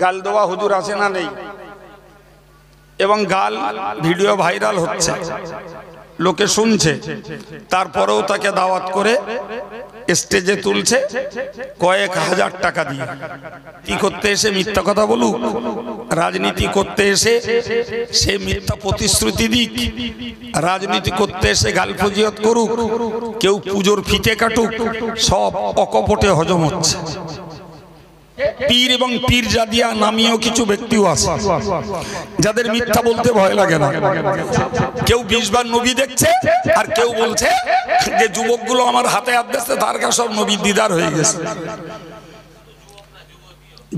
গাল দেওয়া হুজুর আছে না নেই? এবং গাল ভিডিও ভাইরাল হচ্ছে, লোকে শুনছে, তারপরেও তাকে দাওয়াত করে স্টেজে তুলছে কয়েক হাজার টাকা দিয়ে। কি করতে এসে মিথ্যা কথা বলুক, রাজনীতি করতে এসে সে মিথ্যা প্রতিশ্রুতি দিক, রাজনীতি করতে এসে গাল ফজিয়ত করুক, কেউ পুজোর ফিতে কাটুক, সব অকপটে হজম হচ্ছে। পীর এবং পীরজাদিয়া নামীয় কিছু ব্যক্তিও আছে যাদের মিথ্যা বলতে ভয় লাগে না। কেউ 20 বার নবী দেখছে, আর কেউ বলছে যে যুবকগুলো আমার হাতে হাত দিচ্ছে, তার কাছে সব নবীর দিদার হয়ে গেছে।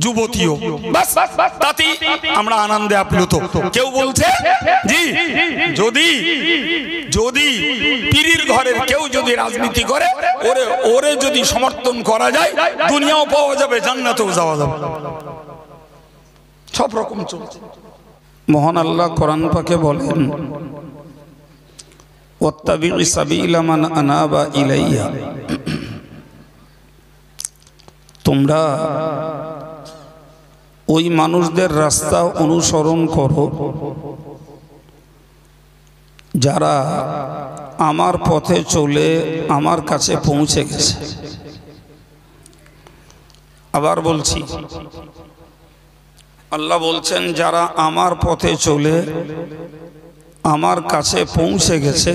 যুবতীও বাস, তাতেই আমরা আনন্দে আপ্লুত। কেউ বলছে জি, যদি যদি পীরের ঘরের কেউ যদি রাজনীতি করে, ওরে যদি সমর্থন করা যায়, দুনিয়াও পাওয়া যাবে, জান্নাতেও যাওয়া যাবে। সব রকম চলছে। মহান আল্লাহ কোরআন পাকে বলেন, ওয়াত্তাবিউ সাবিলা মান আনাবা ইলাইয়া, তোমরা ওই মানুষদের রাস্তা অনুসরণ করো যারা আমার পথে চলে আমার কাছে পৌঁছে গেছে। আবার বলছি, আল্লাহ বলছেন যারা আমার পথে চলে আমার কাছে পৌঁছে গেছে,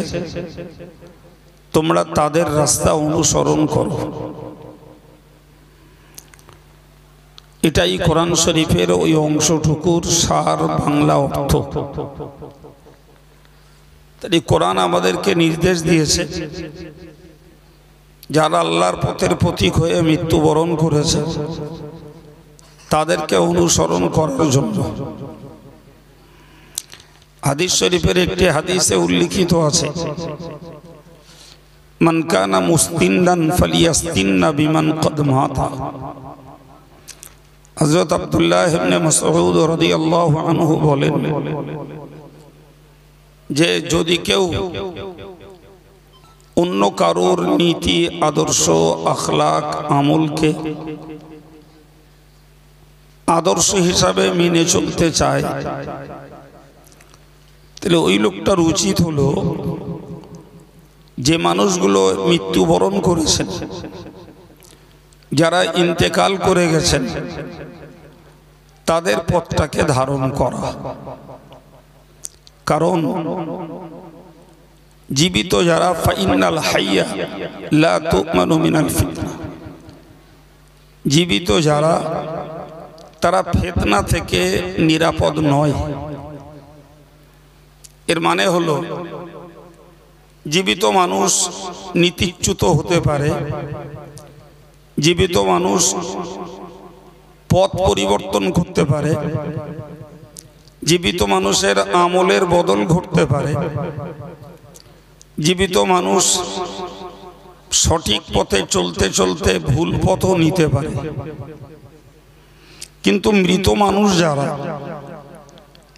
তোমরা তাদের রাস্তা অনুসরণ করো। এটাই কোরআন শরীফের ওই অংশটুকুর সার বাংলা অর্থ। তাই কোরআন আমাদেরকে নির্দেশ দিয়েছে যারা আল্লাহর পথের পথিক হয়ে মৃত্যুবরণ করেছে তাদেরকে অনুসরণ করার জন্য। হাদিস শরীফের একটি হাদিসে উল্লিখিত আছে, মান কানা মুস্তিন্নান ফালিয়াস্তিন্না বিমান কদ মাতা। হযরত আব্দুল্লাহ ইবনে মাসউদ রাদিয়াল্লাহু আনহু বলেন যে যদি কেউ অন্য কারোর নীতি, আদর্শ, আখলাক, আমলকে আদর্শ হিসাবে মেনে চলতে চায়, তাহলে ওই লোকটার উচিত হলো যে মানুষগুলো মৃত্যুবরণ করেছেন, যারা ইন্তেকাল করে গেছেন, তাদের পথটাকে ধারণ করা। কারণ জীবিত যারা, ফাইন্নাল হাইয়া লা তুমানু মিনাল ফিতনা, জীবিত যারা তারা ফিতনা থেকে নিরাপদ নয়। এর মানে হলো জীবিত মানুষ নীতিচ্যুত হতে পারে, জীবিত মানুষ পথ পরিবর্তন করতে পারে, জীবিত মানুষের আমলের বদল ঘটতে পারে, জীবিত মানুষ সঠিক পথে চলতে চলতে ভুল পথও নিতে পারে। কিন্তু মৃত মানুষ যারা,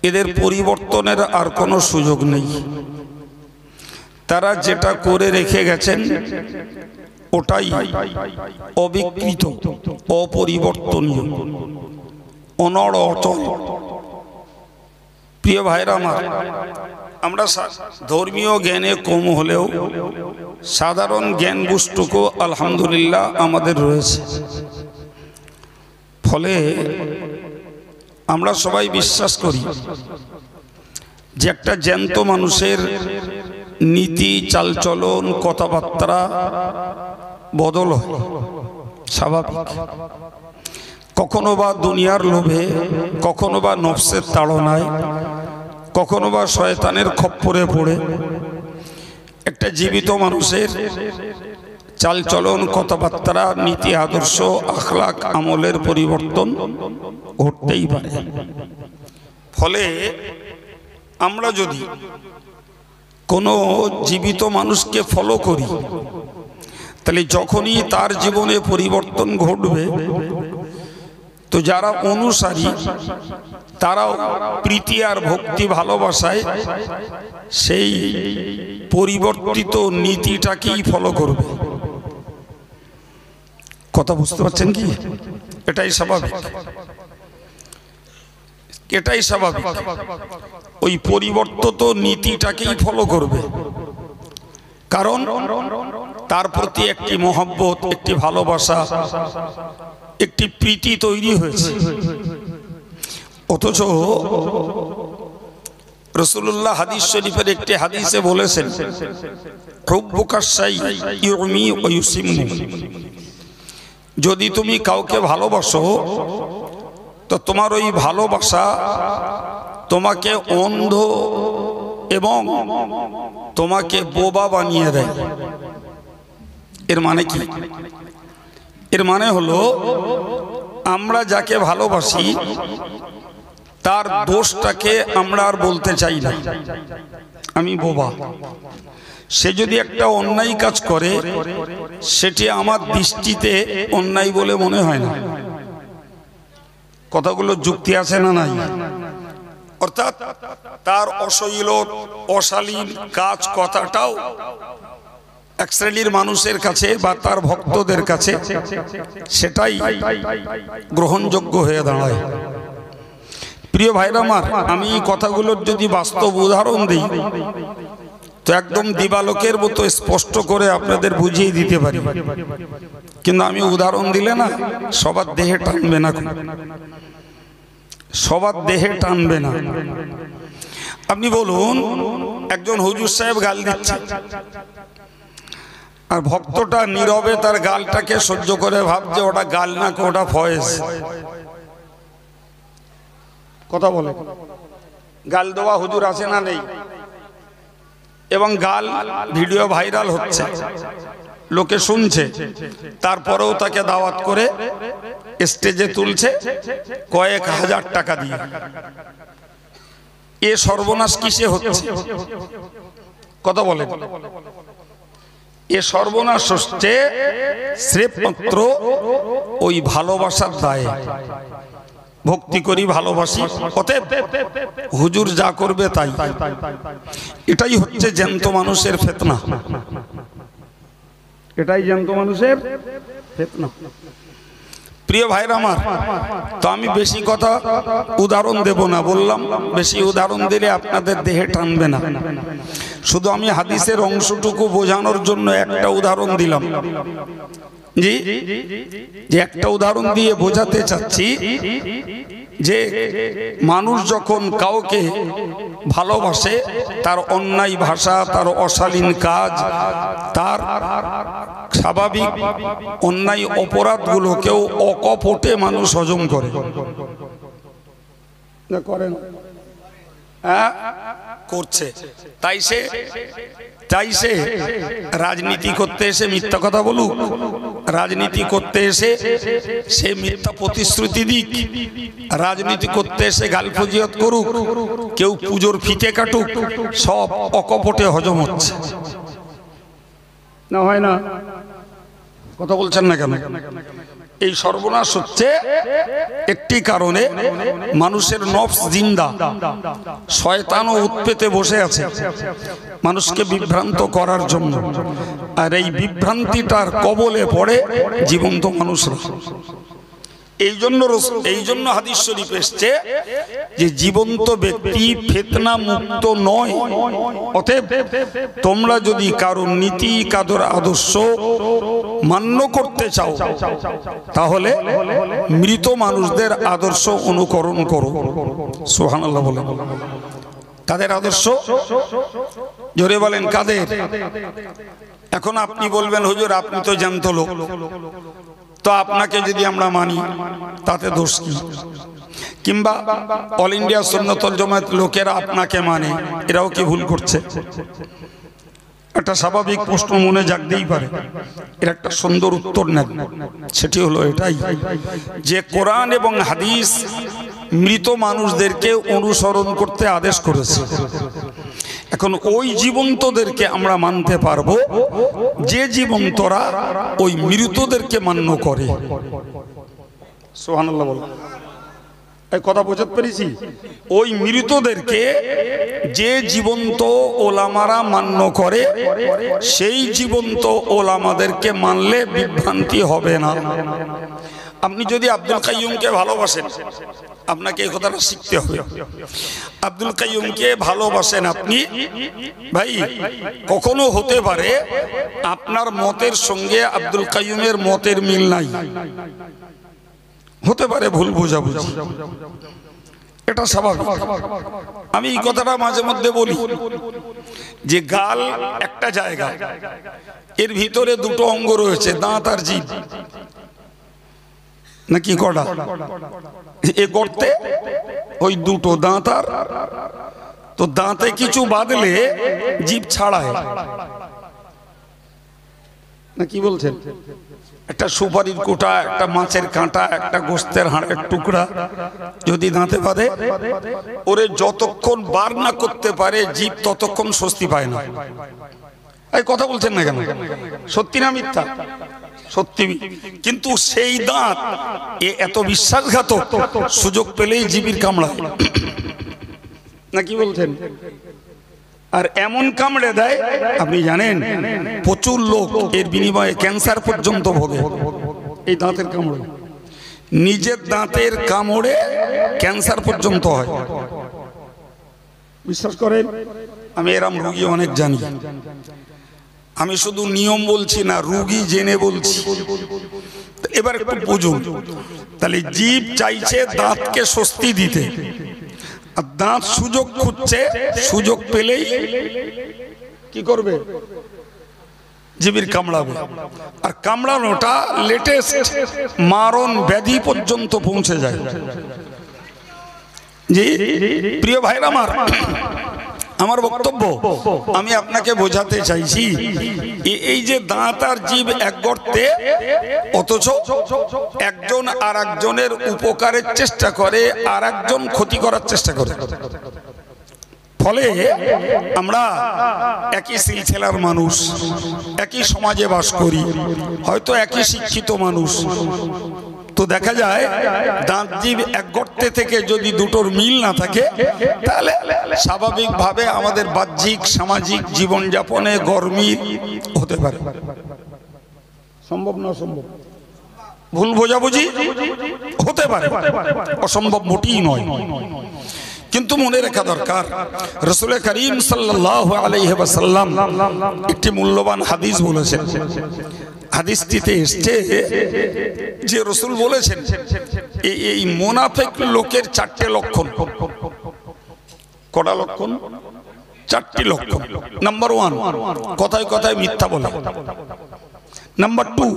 এদের পরিবর্তনের আর কোনো সুযোগ নেই। তারা যেটা করে রেখে গেছেন ওটাই অবিকৃত, অপরিবর্তনীয়, অনড় অচল। প্রিয় ভাইরা আমার, আমরা ধর্মীয় জ্ঞানে কম হলেও সাধারণ জ্ঞান বুঝটুকু আলহামদুলিল্লাহ আমাদের রয়েছে। ফলে আমরা সবাই বিশ্বাস করি যে একটা জ্যান্ত মানুষের নীতি, চালচলন, কথাবার্তা বদল হয়, স্বাভাবিক। কখনো বা দুনিয়ার লোভে, কখনো বা নফসের তাড়নায়, কখনো বা শয়তানের খপ্পরে পড়ে একটা জীবিত মানুষের চালচলন, কথাবার্তা, নীতি, আদর্শ, আখলাক, আমলের পরিবর্তন ঘটতেই পারে। ফলে আমরা যদি কোনো জীবিত মানুষকে ফলো করি, তাহলে যখনই তার জীবনে পরিবর্তন ঘটবে, তো যারা অনুসারী তারাও প্রীতি আর ভক্তি ভালোবাসায় সেই পরিবর্তিত নীতিটাকেই ফলো করবে। কথা বুঝতে পারছেন কি? এটাই স্বাভাবিক। এটাই স্বাভাবিক। ওই পরিবর্তিত নীতিটাকেই ফলো করবে, কারণ তার প্রতি একটি মহব্বত, একটি ভালোবাসা, একটি প্রীতি তৈরি হয়েছে। অথচ রাসূলুল্লাহ হাদিস শরীফের একটি হাদিসে বলেছেন, হুব্বুকা শাই ইউমি ওয়া ইউসিম্মু। যদি তুমি কাউকে ভালোবাসো তো তোমার ওই ভালোবাসা তোমাকে অন্ধ এবং তোমাকে বোবা বানিয়ে দেয়। এর মানে কি? এর মানে হলো আমরা যাকে ভালোবাসি তার দোষটাকে আমরা আর বলতে চাই না, আমি বোবা। সে যদি একটা অন্যায় কাজ করে সেটি আমার দৃষ্টিতে অন্যায় বলে মনে হয় না। কথাগুলো যুক্তি আছে না নাই? অর্থাৎ তার অশ্লীল অশালীন কাজ কথাটাও এক শ্রেণীর মানুষের কাছে বা তার ভক্তদের কাছে সেটাই গ্রহণযোগ্য হয়ে দাঁড়ায়। প্রিয় ভাইরা আমার, আমি এই কথাগুলোর যদি বাস্তব উদাহরণ দিই তো একদম দিবালোকের মতো স্পষ্ট করে আপনাদের বুঝিয়ে দিতে পারি, কিন্তু আমি উদাহরণ দিলে না সবার দেহে টানবে না, সবার দেহে টানবে না। আপনি বলুন, একজন হুজুর সাহেব গাল দিচ্ছে আর ভক্তটা নীরবে তার গালটাকে সহ্য করে ভাবছে ওটা গাল না, ওটা ফয়েজ। কথা বলে গাল দেওয়া হুজুর আছে না নেই? এবং গাল ভিডিও ভাইরাল হচ্ছে, লোকে শুনছে, তারপরেও তাকে দাওয়াত করে স্টেজে তুলছে কয়েক হাজার টাকা দিয়ে। এ সর্বনাশ কিসে হচ্ছে? কথা বলে এ সর্বনাশ হচ্ছে স্রেফ মাত্র ওই ভালোবাসার দায়ে। ভক্তি করি, ভালোবাসি, অতএব হুজুর যা করবে তাই। এটাই হচ্ছে জ্যান্ত মানুষের ফিতনা, এটাই জ্যান্ত মানুষের ফিতনা। প্রিয় ভাইরা আমার, তো আমি বেশি কথা উদাহরণ দেব না, বললাম বেশি উদাহরণ দিলে আপনাদের দেহে টানবে না। শুধু আমি হাদিসের অংশটুকু বোঝানোর জন্য একটা উদাহরণ দিলাম। জি, যে একটা উদাহরণ দিয়ে বোঝাতে চাচ্ছি যে মানুষ যখন কাউকে ভালোবাসে তার অন্যায় ভাষা, তার অশালীন কাজ, তার স্বাভাবিক অন্যায় অপরাধগুলোকেও অকপটে মানুষ হজম করে করছে। তাই সে রাজনীতি করতে এসে মিথ্যা কথা বলুক, রাজনীতি করতে এসে সে মিথ্যা প্রতিশ্রুতি দিক, রাজনীতি করতে এসে গাল ফজিয়ত করুক, কেউ পুজোর ফিতে কাটুক, সব অকপটে হজম হচ্ছে না, হয় না? কথা বলছেন না কেন? এই সর্বনাশ হচ্ছে একটি কারণে, মানুষের নফস জিন্দা, শয়তানও উৎপেতে বসে আছে মানুষকে বিভ্রান্ত করার জন্য। আর এই বিভ্রান্তিটার কবলে পড়ে জীবন্ত মানুষরা। এই জন্য হাদিস শরীফ এসছে যে জীবন্ত ব্যক্তি ফিতনা মুক্ত নয়। অতএব তোমরা যদি কারোর নীতি, কারোর আদর্শ মান্য করতে চাও তাহলে মৃত মানুষদের আদর্শ অনুকরণ করো। সুবহানাল্লাহ বলেন। তাদের আদর্শ, জোরে বলেন কাদের? এখন আপনি বলবেন হুজুর আপনি তো জ্যান্ত লোক, তো আপনাকে যদি আমরা মানি তাতে দোষ কি? কিংবা অল ইন্ডিয়া সুন্নাতুল জামাত লোকেরা আপনাকে মানে, এরাও কি ভুল করছে? একটা স্বাভাবিক প্রশ্ন মনে জাগতেই পারে। এর একটা সুন্দর উত্তর নেন, সেটি হলো এটাই যে কোরআন এবং হাদিস মৃত মানুষদেরকে অনুসরণ করতে আদেশ করেছে। এখন ওই জীবন্তদেরকে আমরা মানতে পারবো যে জীবন্তরা ওই মৃতদেরকে মান্য করে। সুবহানাল্লাহ বল। এই কথা বোঝাতে পেরেছি? ওই মৃতদেরকে যে জীবন্ত ওলামারা মান্য করে সেই জীবন্ত ওলামাদেরকে মানলে বিভ্রান্তি হবে না। আপনি যদি আব্দুল কাইয়ুমকে ভালোবাসেন, আপনাকে এই কথাটা শিখতে হবে। আব্দুল কাইয়ুমকে ভালোবাসেন আপনি, ভাই কখনো হতে পারে আপনার মতের সঙ্গে আব্দুল কাইয়ুমের মতের মিল নাই, হতে পারে ভুল বোঝাবুঝি, এটা স্বাভাবিক। আমি এই কথাটা মাঝে মধ্যে বলি যে গাল একটা জায়গা, এর ভিতরে দুটো অঙ্গ রয়েছে, দাঁত আর জিভ, নাকি কটা? এ গর্তে ওই দুটো দাঁত, আর তো দাঁতে কিছু বাদলে জিভ ছাড়ায়, না কি বলছেন? একটা সুপারির কোটা, একটা মাছের কাঁটা, একটা গোস্তের হাড়ের টুকরা যদি দাঁতে বাঁধে, ওরে যতক্ষণ বার না করতে পারে জিভ ততক্ষণ স্বস্তি পায় না। এই কথা বলছেন না কেন? সত্যি না মিথ্যা? সত্যি। কিন্তু সেই দাঁত এত বিশ্বাসঘাতক, সুযোগ পেলেই জিবির কামড়া, না কি বলছেন? আর এমন কামড়ে দেয়, আপনি জানেন প্রচুর লোক এর বিনিময়ে ক্যান্সার পর্যন্ত ভোগে এই দাঁতের কামড়ে। নিজের দাঁতের কামড়ে ক্যান্সার পর্যন্ত হয়, বিশ্বাস করেন? আমি এরম রোগী অনেক জানি। আমি শুধু নিয়ম বলছি না, রোগী জেনে বলছি। এবার একটু বুঝুন, তাহলে জিভ চাইছে দাঁতকে স্বস্তি দিতে, আর দাঁত সুযোগ খুঁজছে, সুযোগ পেলেই কি করবে? জিবির কামড়াবে। আর কামড়ানোটা লেটেস্ট মারণ ব্যাধি পর্যন্ত পৌঁছে যায়। জি প্রিয় ভাইরা আমার বক্তব্য আমি আপনাকে বোঝাতে চাইছি, এই যে দাঁত আর জিভ এক গর্তে, অথচ একজন আর একজনের উপকারের চেষ্টা করে, আর একজন ক্ষতি করার চেষ্টা করে। ফলে আমরা একই সিলসিলার মানুষ, একই সমাজে বাস করি, হয়তো একই শিক্ষিত মানুষ, তো দেখা যায় দাঁত জিভ এক গর্তে থেকে যদি দুটোর মিল না থাকে, তাহলে স্বাভাবিকভাবে আমাদের বাহ্যিক সামাজিক জীবনযাপনে গরমিল হতে পারে। সম্ভব না অসম্ভব? ভুল বোঝাবুঝি হতে পারে, অসম্ভব মোটেই নয়। কিন্তু মনে রাখা দরকার, রাসূল করিম সাল্লাল্লাহু আলাইহি ওয়াসাল্লাম একটি মূল্যবান হাদিস বলেছেন। হাদিসটিতে এসেছে যে রাসূল বলেছেন এই মুনাফিক লোকের চারটে লক্ষণ। কটা লক্ষণ? চারটি লক্ষণ। নাম্বার 1, কথায় কথায় মিথ্যা বলে। নাম্বার 2,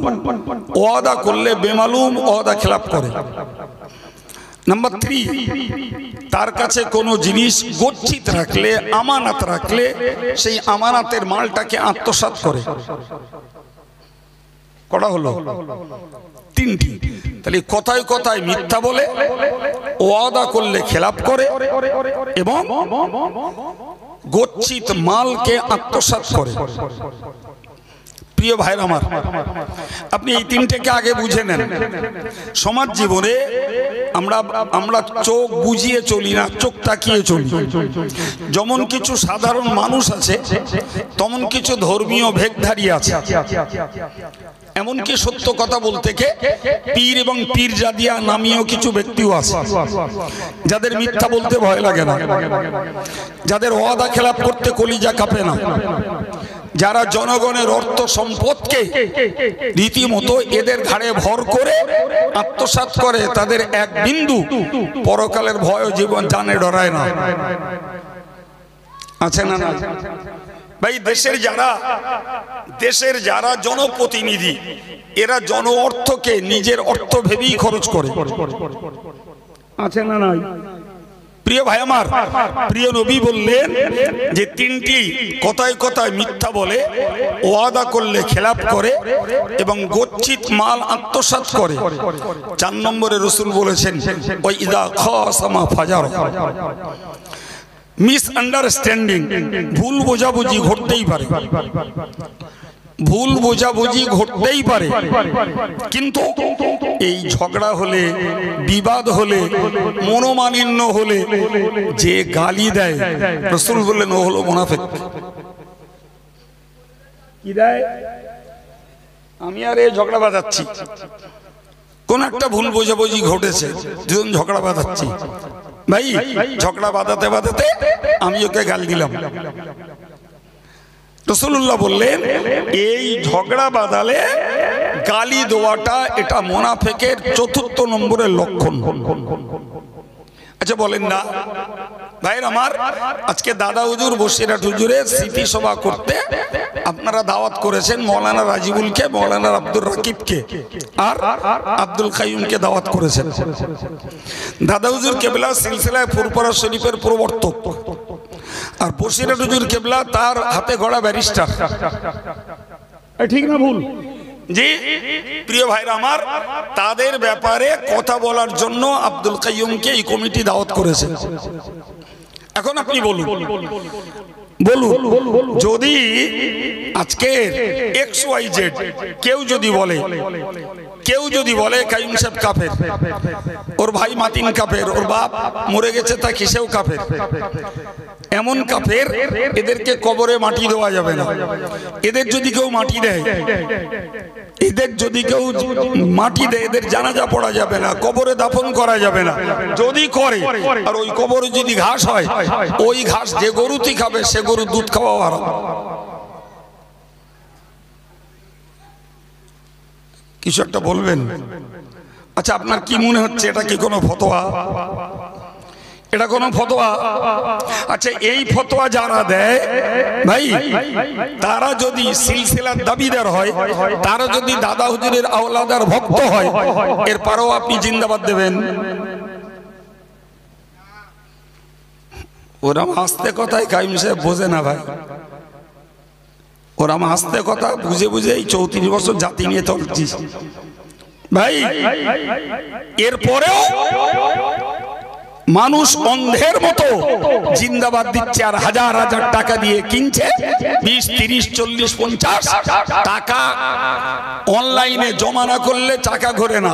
ওয়াদা করলে বেমালুম ওয়াদা খেলাপ করে। নাম্বার 3, তার কাছে কোনো জিনিস গচ্ছিত রাখলে, আমানত রাখলে, সেই আমানতের মালটাকে আত্মসাৎ করে। কটা হলো? 3টি। তাহলে কথায় কথায় মিথ্যা বলে, ওয়াদা করলে খেলাপ করে, এবং গচ্ছিত মালকে আত্মসাৎ করে। প্রিয় ভাইরা আমার, আপনি এই তিনটেকে আগে বুঝে নেন। সমাজ জীবনে আমরা চোখ বুঝিয়ে চলি না, চোখ তাকিয়ে চলি। যেমন কিছু সাধারণ মানুষ আছে, তেমন কিছু ধর্মীয় ভেকধারী আছে। এমনকি সত্য কথা বলতে পীর এবং পীরজাদিয়া নামীয় কিছু ব্যক্তিও আছে, যাদের মিথ্যা বলতে ভয় লাগে না, যাদের ওয়াদা খেলাপ করতে কলিজা কাঁপে না, যারা জনগণের অর্থ সম্পদকে রীতিমতো এদের ঘাড়ে ভর করে আত্মসাৎ করে, তাদের এক বিন্দু পরকালের ভয় জীবন জানে ডরায় না। আছে না? না ভাই, দেশের যারা জনপ্রতিনিধি, এরা জন অর্থকে নিজের অর্থ ভেবেই খরচ করে। আছে না? নাই? প্রিয় ভাই আমার, প্রিয় নবী বললেন যে 3টি কথায় কথায় মিথ্যা বলে, ওয়াদা করলে খেলাপ করে, এবং গচ্ছিত মাল আত্মসাৎ করে। 4 নম্বরে রাসূল বলেছেন ওয়া ইযা খাসামা ফাজার। মিসআন্ডারস্ট্যান্ডিং, ভুল বোঝাবুঝি ঘটতেই পারে, ভুল বোঝাবুঝি ঘটতেই পারে, কিন্তু এই ঝগড়া হলে, বিবাদ হলে, মনোমালিন্য হলে যে গালি দেয়, রাসূল বললেন ও হলো মুনাফিক। কি দেয়? আমি আর এই ঝগড়া বাজাচ্ছি, কোন একটা ভুল বোঝাবুঝি ঘটেছে, দুজন ঝগড়া বাঁধাচ্ছি, ভাই ঝগড়া বাঁধাতে বাঁধাতে আমি ওকে গাল দিলাম। রাসূলুল্লাহ বললেন এই ঝগড়া বাঁধালে গালি দেওয়াটা এটা মুনাফিকের ৪র্থ নম্বরের লক্ষণ। আচ্ছা বলেন না ভাইরা আমার, আজকে দাদা হুজুর বসিরহাট হুজুরের স্মৃতি সভা করতে আপনারা দাওয়াত করেছেন মৌলানা রাজিবুলকে, মৌলানা আব্দুর রাকিবকে আর আব্দুল কাইয়ুমকে দাওয়াত করেছেন। দাদা হুজুর কেবলা সিলসিলায় ফুরফুরা শরীফের প্রবর্তক, আর বসিরহাট হুজুর কেবলা তার হাতে গড়া ব্যারিস্টার। ঠিক না ভুল? জি প্রিয় ভাইরা আমার, তাদের ব্যাপারে কথা বলার জন্য আব্দুল কাইয়ুমকে এই কমিটি দাওয়াত করেছে। এখন আপনি বলুন যদি আজকে XYZ কেউ যদি বলে কাইয়ুম সাহেব কাফের, ওর ভাই মাতিন কাফের, ওর বাপ মরে গেছে তা কিসেও কাফের, এমন কাফের এদেরকে কবরে মাটি দেওয়া যাবে না। এদের যদি কেউ মাটি দেয়, এদের জানাজা পড়া যাবে না, কবরে দাফন করা যাবে না। যদি করে আর ওই কবরে যদি ঘাস হয়, ওই ঘাস যে গরুটি খাবে সে গরু দুধ খাওয়া হারাম। কিছু একটা বলবেন? আচ্ছা আপনার কি মনে হচ্ছে এটা কি কোনো ফতোয়া? এটা কোনো ফতোয়া? আচ্ছা এই ফতোয়া যারা দেয় ভাই, তারা যদি সিলসিলার দাবিদার হয়, তারা যদি দাদা হুজুরের আওলাদার ভক্ত হয়, এরপরও আপনি জিন্দাবাদ দেবেন? ওরম আস্তে কথায় কাইয়ুম সাহেব বোঝে না ভাই, ওরম আস্তে কথা বুঝে বুঝে এই 34 বছর জাতি নিয়ে চলছি ভাই। এরপরেও মানুষ অন্ধের মতো জিন্দাবাদ দিচ্ছে, আর হাজার হাজার টাকা দিয়ে কিনছে। 20, 30, 40, 50 টাকা অনলাইনে জমা না করলে টাকা ঘোরে না।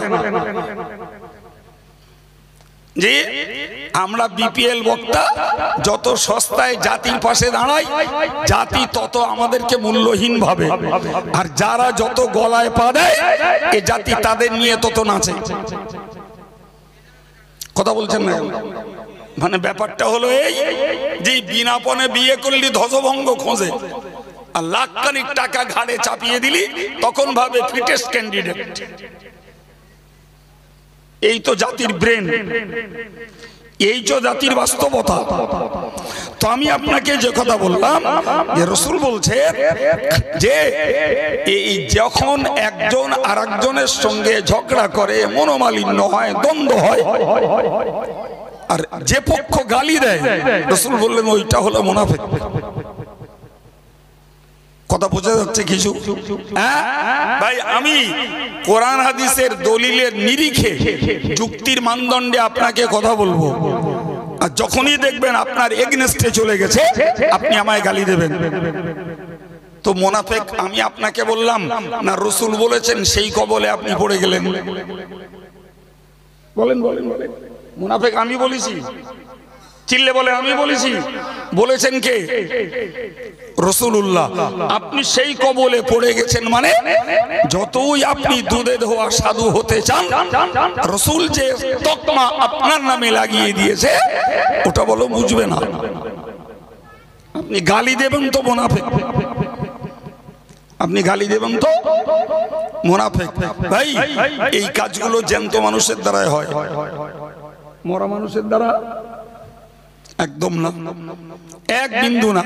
যে আমরা বিপিএল বক্তা, যত সস্তায় জাতির পাশে দাঁড়াই, জাতি তত আমাদেরকে মূল্যহীন ভাবে, আর যারা যত গলায় পা দেয় এ জাতি তাদের নিয়ে তত নাচে। কথা বলছেন না? মানে ব্যাপারটা হলো এই যে বিনাপনে বিয়ে করলি ধ্বজভঙ্গ খোঁজে, আর লাখখানিক টাকা ঘাড়ে চাপিয়ে দিলি তখন ভাবে ফিটেস্ট ক্যান্ডিডেট। এই তো জাতির ব্রেন, এই তো জাতির বাস্তবতা। তো আমি আপনাকে যে কথা বললাম যে রাসূল বলছে যে এই যখন একজন আরেকজনের সঙ্গে ঝগড়া করে, মনোমালিন্য হয়, দ্বন্দ্ব হয়, আর যে পক্ষ গালি দেয়, রাসূল বললেন ওইটা হলো মুনাফিক। কথা বোঝা যাচ্ছে কিছু? হ্যাঁ ভাই, আমি কোরআন হাদিসের দলিলের নিরিখে যুক্তির মানদণ্ডে আপনাকে কথা বলবো, আর যখনই দেখবেন আপনার এগনেস্টে চলে গেছে আপনি আমায় গালি দেবেন। তো মুনাফিক আমি আপনাকে বললাম না রাসূল বলেছেন, সেই কবলে আপনি পড়ে গেলেন? বলেন বলেন বলেন, মুনাফিক আমি বলেছি? চিল্লে বলে আমি বলেছি? বলেছেন কে? রাসূলুল্লাহ। আপনি সেই কবলে পড়ে গেছেন, মানে যতই আপনি দুধে ধোয়া সাধু হতে চান, রাসূল যে তকমা আপনার নামে লাগিয়ে দিয়েছে ওটা বলো বুঝবে না। আপনি গালি দেবেন তো মুনাফিক, আপনি গালি দেবেন তো মুনাফিক। ভাই এই কাজগুলো জ্যান্ত মানুষের দ্বারাই হয়, মরা মানুষের দ্বারা একদম না, এক বিন্দু না।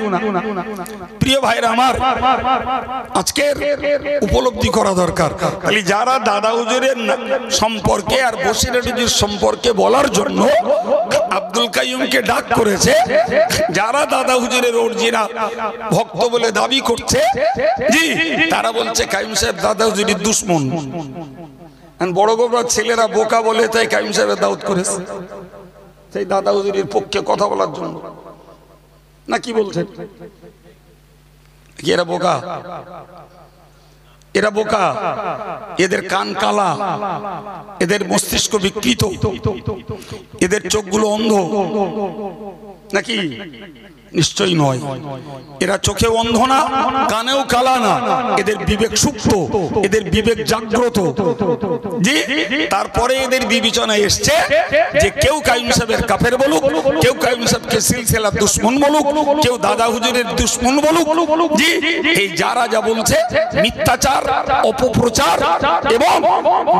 প্রিয় ভাইরা আমার, আজকের উপলব্ধি করা দরকার, খালি যারা দাদা হুজুরের সম্পর্কে আর বসিরহাট হুজুর সম্পর্কে বলার জন্য আব্দুল কাইয়ুমকে ডাক করেছে, যারা দাদা হুজুরের অরিজিনাল ভক্ত বলে দাবি করছে, জি তারা বলছে কাইয়ুম সাহেব দাদা হুজুরের দুশমন। বড় বড় ছেলেরা বোকা বলে তাই কাইয়ুম সাহেবের দাওয়াত করেছে, সেই দাদা হুজুরের পক্ষে কথা বলার জন্য। না কি বলছেন? কি এরা বোকা? এরা বোকা, এদের কান কালা, এদের মস্তিষ্ক বিকৃত, এদের চোখগুলো অন্ধ নাকি? নিশ্চয়ই নয়। এরা চোখে অন্ধ না, কানেও কালা না, এদের বিবেক সুপ্ত, এদের বিবেক জাগ্রত। জি, তারপরে এদের বিবেচনায় এসছে যে কেউ কাইম সাহেবের কাফের বলুক, কেউ কাইম সাহেবকে সিলসিলার দুশমন বলুক, কেউ দাদা হুজুরের দুশমন বলুক, জি, এই যারা যা বলছে মিথ্যাচার, অপপ্রচার এবং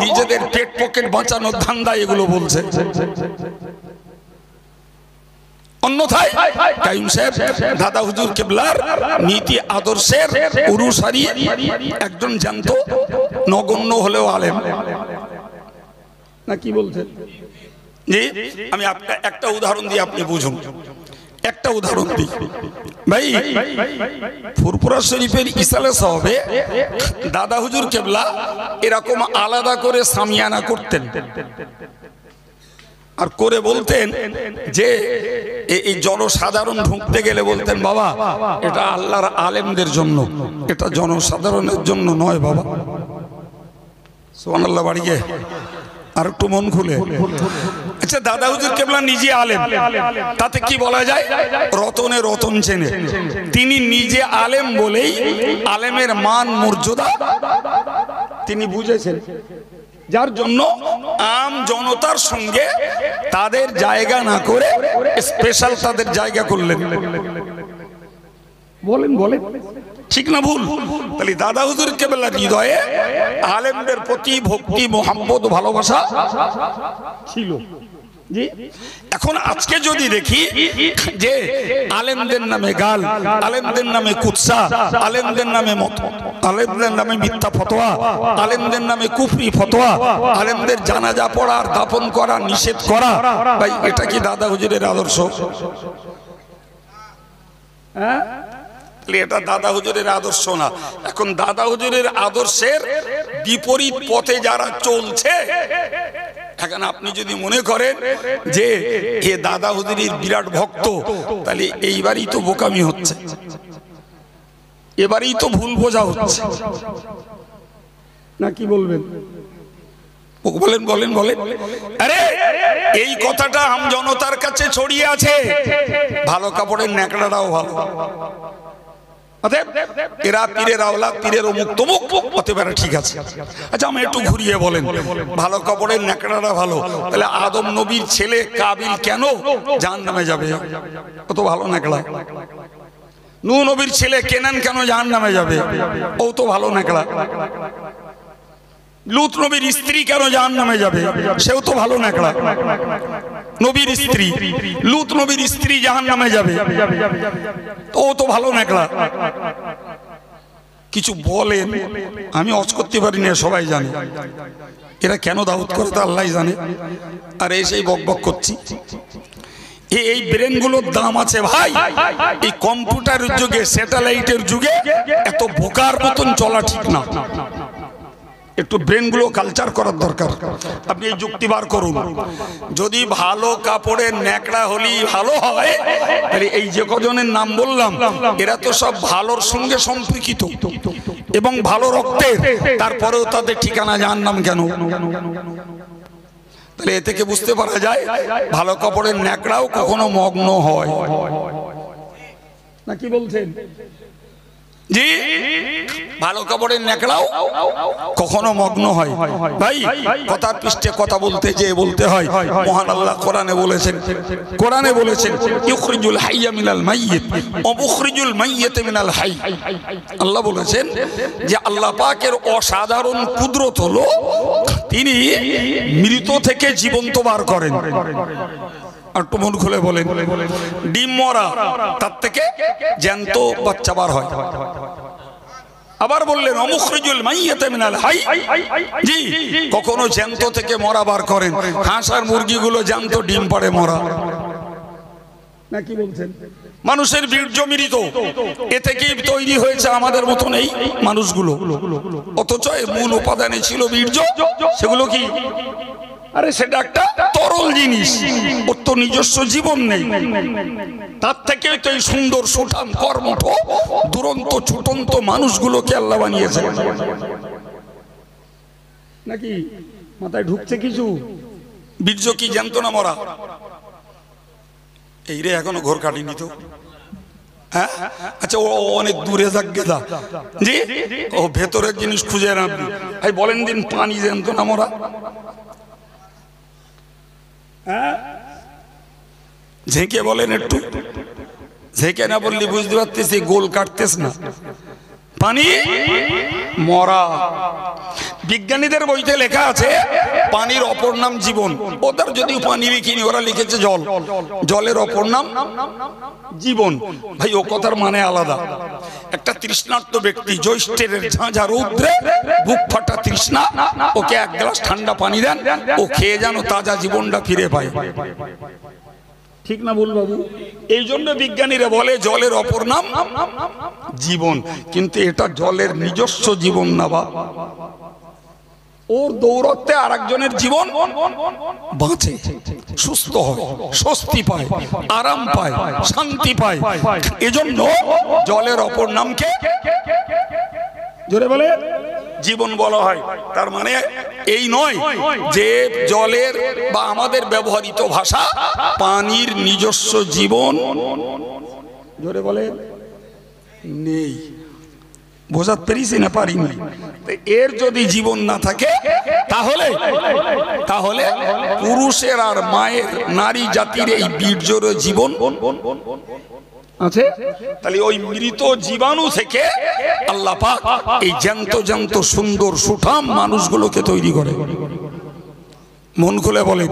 নিজেদের পেট পকেট বাঁচানোর ধান্দা এগুলো বলছে। অন্যথায় কাইম সাহেব দাদা হুজুর কেবলার নীতি আদর্শের অনুসারী একজন জ্যান্ত নগণ্য হলেও আলেম না, কি বলছেন? জি, আমি আপনাকে একটা উদাহরণ দিয়ে আপনি বুঝুন। একটা উদাহরণ দিই ভাই, ফুরফুরা শরীফের ইসালে সাহেবে দাদা হুজুর কেবলা এরকম আলাদা করে সামিয়ানা করতেন আর করে বলতেন যে এই জনসাধারণ ঢুকতে গেলে বলতেন, বাবা এটা আল্লাহর আলেমদের জন্য, এটা জনসাধারণের জন্য নয় বাবা। সুবহানাল্লাহ, বাড়িয়ে আর একটু মন খুলে। আচ্ছা, দাদা হুজুর কেবলা নিজে আলেম, তাতে কি বলা যায়? রতনে রতন চেনে। তিনি নিজে আলেম বলেই আলেমের মান মর্যাদা তিনি বুঝেছেন, যার জন্য আম জনতার সঙ্গে তাদের জায়গা না করে স্পেশাল তাদের জায়গা করলেন। বলেন বলেন, ঠিক না ভুল? তাহলে দাদা হুজুর কেবলা হৃদয়ে আলেমদের প্রতি ভক্তি, মোহাম্মদ, ভালোবাসা ছিল। জি, এখন আজকে যদি দেখি যে আলেমদের নামে গাল, আলেমদের নামে কুৎসা, আলেমদের নামে মত, আলেমদের নামে মিথ্যা ফতোয়া, আলেমদের নামে কুফরি ফতোয়া, আলেমদের জানাজা পড়ার, দাফন করা নিষেধ করা, ভাই এটা কি দাদা হুজুরের আদর্শ? হ্যাঁ, এটা দাদা হুজুরের আদর্শ না। এখন দাদা হুজুরের আদর্শের বিপরীত পথে যারা চলছে, এখন আপনি যদি মনে করেন যে এ দাদা হুজুরের বিরাট ভক্ত, তাহলে এইবারই তো বোকামি হচ্ছে, এবারেই তো ভুল বোঝা হচ্ছে না, কি বলবেন? বলেন বলেন বলেন। আরে এই কথাটা আম জনতার কাছে ছড়িয়ে আছে, ভালো কাপড়ের ন্যাকড়াটাও ভালো, এরা পীরের আওলাদ, পীরের অমুক তমুক, হতে পারে, ঠিক আছে। আচ্ছা, আমি একটু ঘুরিয়ে বলেন, ভালো কাপড়ের ন্যাকড়াটা ভালো, তাহলে আদম নবীর ছেলে কাবিল কেন জাহান্নামে যাবে? কত ভালো ন্যাকড়া। নূহ নবীর ছেলে কেনান কেন জাহান্নামে যাবে? ও তো ভালো ন্যাকড়া। লূত নবীর স্ত্রী কেন জাহান্নামে যাবে? সেও তো ভালো ন্যাকড়া। নবীর স্ত্রী, লূত নবীর স্ত্রী জাহান্নামে যাবে, ও তো ভালো ন্যাকড়া। কিছু বলেন, আমি অজ করতে পারি না, সবাই জানে। এরা কেন দাউদ করে তা আল্লাহ জানে। আর এই সেই বক বক করছি, এই ব্রেনগুলোর দাম আছে ভাই। এই কম্পিউটারের যুগে, স্যাটেলাইটের যুগে এত বোকার মতন চলা ঠিক না। একটু ব্রেনগুলো কালচার করার দরকার। আপনি এই যুক্তি বার করুন, যদি ভালো কাপড়ের ন্যাকড়া হলি ভালো হয়, তাহলে এই যে কজনের নাম বললাম এরা তো সব ভালোর সঙ্গে সম্পর্কিত এবং ভালো রক্তের, তারপরেও তাদের ঠিকানা জাহান্নাম কেন? তাহলে এ থেকে বুঝতে পারা যায় ভালো কাপড়ের ন্যাকড়াও কখনো মগ্ন হয় না, কি বলছেন? জি, ভালো কাপড়ের ন্যাকড়াও কখনো মগ্ন হয়। ভাই, কথার পৃষ্ঠে কথা বলতে যে বলতে হয়, মহান আল্লাহ কোরআনে বলেছেন, কোরআনে বলেছেন ইউখরিজুল হাইয়া মিনাল মাইয়িত ওয়া মুখরিজুল মাইয়িত মিনাল হাই। আল্লাহ বলেছেন যে আল্লাহ পাকের অসাধারণ কুদরত হলো তিনি মৃত থেকে জীবন্ত বার করেন। আর একটু মন খুলে বলেন, ডিম মরা তার থেকে জ্যান্ত বাচ্চা বার হয়। আবার বললেন অমুখরিজুল মাইয়াত মিনাল হাই, জি, কখনো জ্যান্ত থেকে মরা বার করেন। হাঁস আর মুরগিগুলো জ্যান্ত, ডিম পাড়ে মরা না, কি বলছেন? মানুষের বীর্য মৃত, এ থেকেই তৈরি হয়েছে আমাদের মতন এই মানুষগুলো, অথচ এর মূল উপাদানে ছিল বীর্য। সেগুলো কি আরে সেটা একটা তরল জিনিস, ওর তো নিজস্ব জীবন নেই। তার থেকে তো এই সুন্দর সুঠাম কর্মঠ দুরন্ত ছুটন্ত মানুষগুলোকে আল্লাহ বানিয়েছে। নাকি মাথায় ঢুকছে কিছু? বীর্য কি জানতো না মরা? এই রে এখনো ঘোর কাটিনি তো। হ্যাঁ আচ্ছা, ও অনেক দূরে যাক গেদা জি, ও ভেতরের জিনিস খুঁজে না। ভাই বলেন দিন, পানি জানতো না মরা? হ্যাঁ ঝেঁকে বলেন একটু, ঝেঁকে না বললি বুঝতে পারতেছি গোল কাটতেছ না। পানি মরা। বিজ্ঞানীদের বইতে লেখা আছে পানির অপর নাম জীবন। ওদের যদিও পানি লিখিনি, ওরা লিখেছে জল, জলের অপর নাম জীবন। ভাই ও কথার মানে আলাদা। একটা তৃষ্ণার্ত ব্যক্তি, জ্যৈষ্ঠের ঝাঁঝা রৌদ্রে বুক ফাটা তৃষ্ণা, ওকে এক গ্লাস ঠান্ডা পানি দেন, ও খেয়ে যেন তাজা জীবনটা ফিরে পায়। ঠিক না বল বাবু? এই জন্য বিজ্ঞানীরা বলে জলের অপর নাম জীবন। কিন্তু এটা জলের নিজস্ব জীবন না বা, ওর দৌড়তে আর একজনের জীবন বাঁচে, সুস্থ হয়, স্বস্তি পায়, আরাম পায়, শান্তি পায়। এজন্য জলের অপর নামকে জোরে বলে জীবন বলা হয়। তার মানে এই নয় যে জলের বা আমাদের ব্যবহৃত ভাষা পানির নিজস্ব জীবন জোরে বলে নেই। বোঝাতে পেরেছি না পারিনি? এর যদি জীবন না থাকে তাহলে তাহলে পুরুষের আর মায়ের নারী জাতির এই বীর্যর জীবন আছে। তাহলে ওই মৃত জীবাণু থেকে আল্লাহ পাক এই জ্যান্ত জ্যান্ত সুন্দর সুঠাম মানুষগুলোকে তৈরি করে। মন খুলে বলে,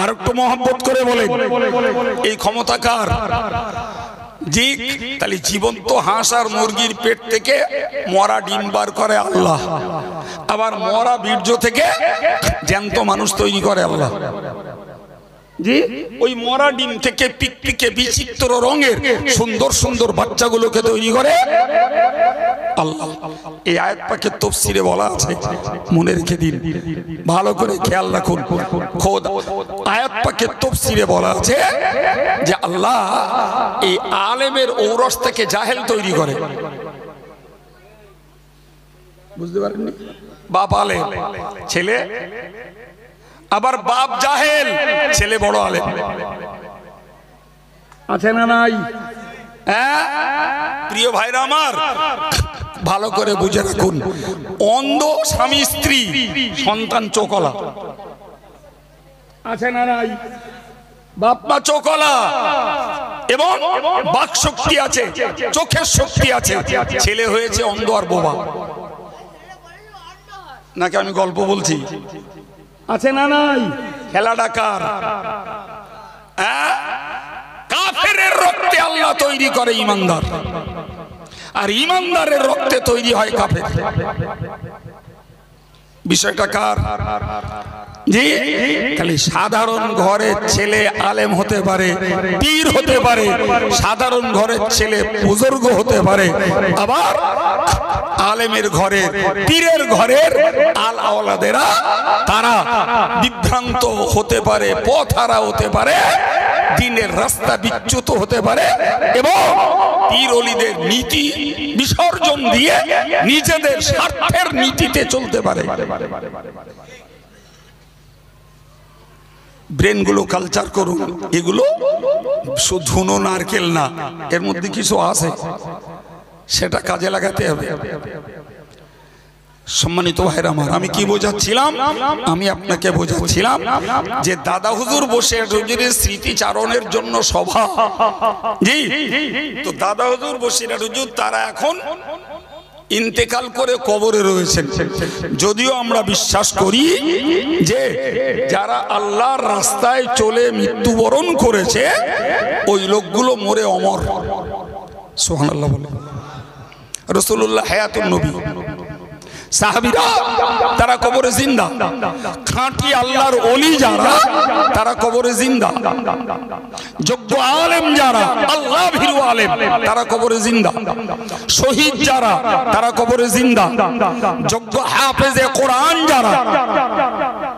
আর একটু মহব্বত করে বলে, এই ক্ষমতা কার? জি, তাহলে জীবন্ত হাঁস আর মুরগির পেট থেকে মরা ডিম বার করে আল্লাহ, আবার মরা বীর্য থেকে জ্যান্ত মানুষ তৈরি করে আল্লাহ। জি, ওই মরা ডিম থেকে পিকপিকে বিচিত্র রঙের সুন্দর সুন্দর বাচ্চাগুলোকে তৈরি করে আল্লাহ। এই আয়াত পাকের তাফসীরে বলা আছে, মনে রেখে দিন, ভালো করে খেয়াল রাখুন। খোদ আয়াত পাকের তাফসীরে বলা আছে যে আল্লাহ এই আলেমের ঔরস থেকে জাহেল তৈরি করে। বুঝতে পারেননি? বাপ আলেম, ছেলে আবার বাপ জাহেল, ছেলে বড় আলেম। আছে না নাই? হ্যাঁ প্রিয় ভাইরা আমার, ভালো করে বুঝে রাখুন। অন্ধ স্বামী স্ত্রী, সন্তান চোখলা। আছে না নাই? বাপ মা চোখলা এবং বাক শক্তি আছে, চোখের শক্তি আছে, ছেলে হয়েছে অন্ধ আর বোবা। নাকি আমি গল্প বলছি? আছে না নাই? খেলাটা কার? কাফেরের রক্তে আল্লাহ তৈরি করে ইমানদার, আর ইমানদারের রক্তে তৈরি হয় কাফের। বিষয়টা কার? জি, খালি সাধারণ ঘরের ছেলে আলেম হতে পারে, পীর হতে পারে, সাধারণ ঘরের ছেলে বুজুর্গ হতে পারে, আবার আলেমের ঘরের পীরের ঘরের আল আওলাদেরা তারা বিভ্রান্ত হতে পারে, পথহারা হতে পারে, দিনের রাস্তা বিচ্যুত হতে পারে এবং পীর ওলিদের নীতি বিসর্জন দিয়ে নিজেদের স্বার্থের নীতিতে চলতে পারে। ব্রেনগুলো কালচার করুন। এগুলো শুধু নারকেল না, এর মধ্যে কিছু আছে, সেটা কাজে লাগাতে হবে। সম্মানিত ভাইরা আমার, আমি কি বোঝাচ্ছিলাম? আমি আপনাকে বোঝাচ্ছিলাম যে দাদা হুজুর বসে হুজুরের স্মৃতিচারণের জন্য সভা। জি, তো দাদা হুজুর বসিরহাট হুজুর তারা এখন ইন্তেকাল করে কবরে রয়েছেন। যদিও আমরা বিশ্বাস করি যে যারা আল্লাহর রাস্তায় চলে মৃত্যুবরণ করেছে ওই লোকগুলো মরে অমর। সুবহানাল্লাহ বলে। রাসূলুল্লাহ হায়াতুন নবী সাহাবীরা তারা কবরে জিন্দা, খাঁটি আল্লাহর ওলি যারা তারা কবরে জিন্দা, যোগ্য আলেম যারা আল্লাহ ভীরু আলেম তারা কবরে জিন্দা, শহীদ যারা তারা কবরে জিন্দা, যোগ্য হাফেজে কোরআন যারা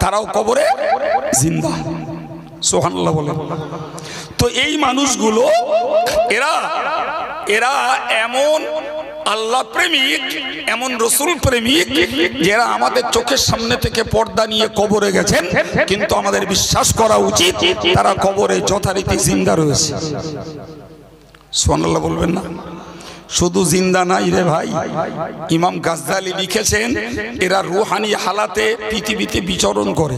তারাও কবরে জিন্দা। সুবহানাল্লাহ বলেন। তো এই মানুষগুলো এরা এরা এমন আল্লাহ প্রেমিক, এমন রসুল প্রেমিক, যারা আমাদের চোখের সামনে থেকে পর্দা নিয়ে কবরে গেছেন, কিন্তু আমাদের বিশ্বাস করা উচিত তারা কবরে যথারীতি জিন্দা রয়েছে। সুবহানাল্লাহ বলবেন না? শুধু জিন্দা নাই রে ভাই, ইমাম গাজ্জালি লিখেছেন এরা রুহানি হালাতে পৃথিবীতে বিচরণ করে।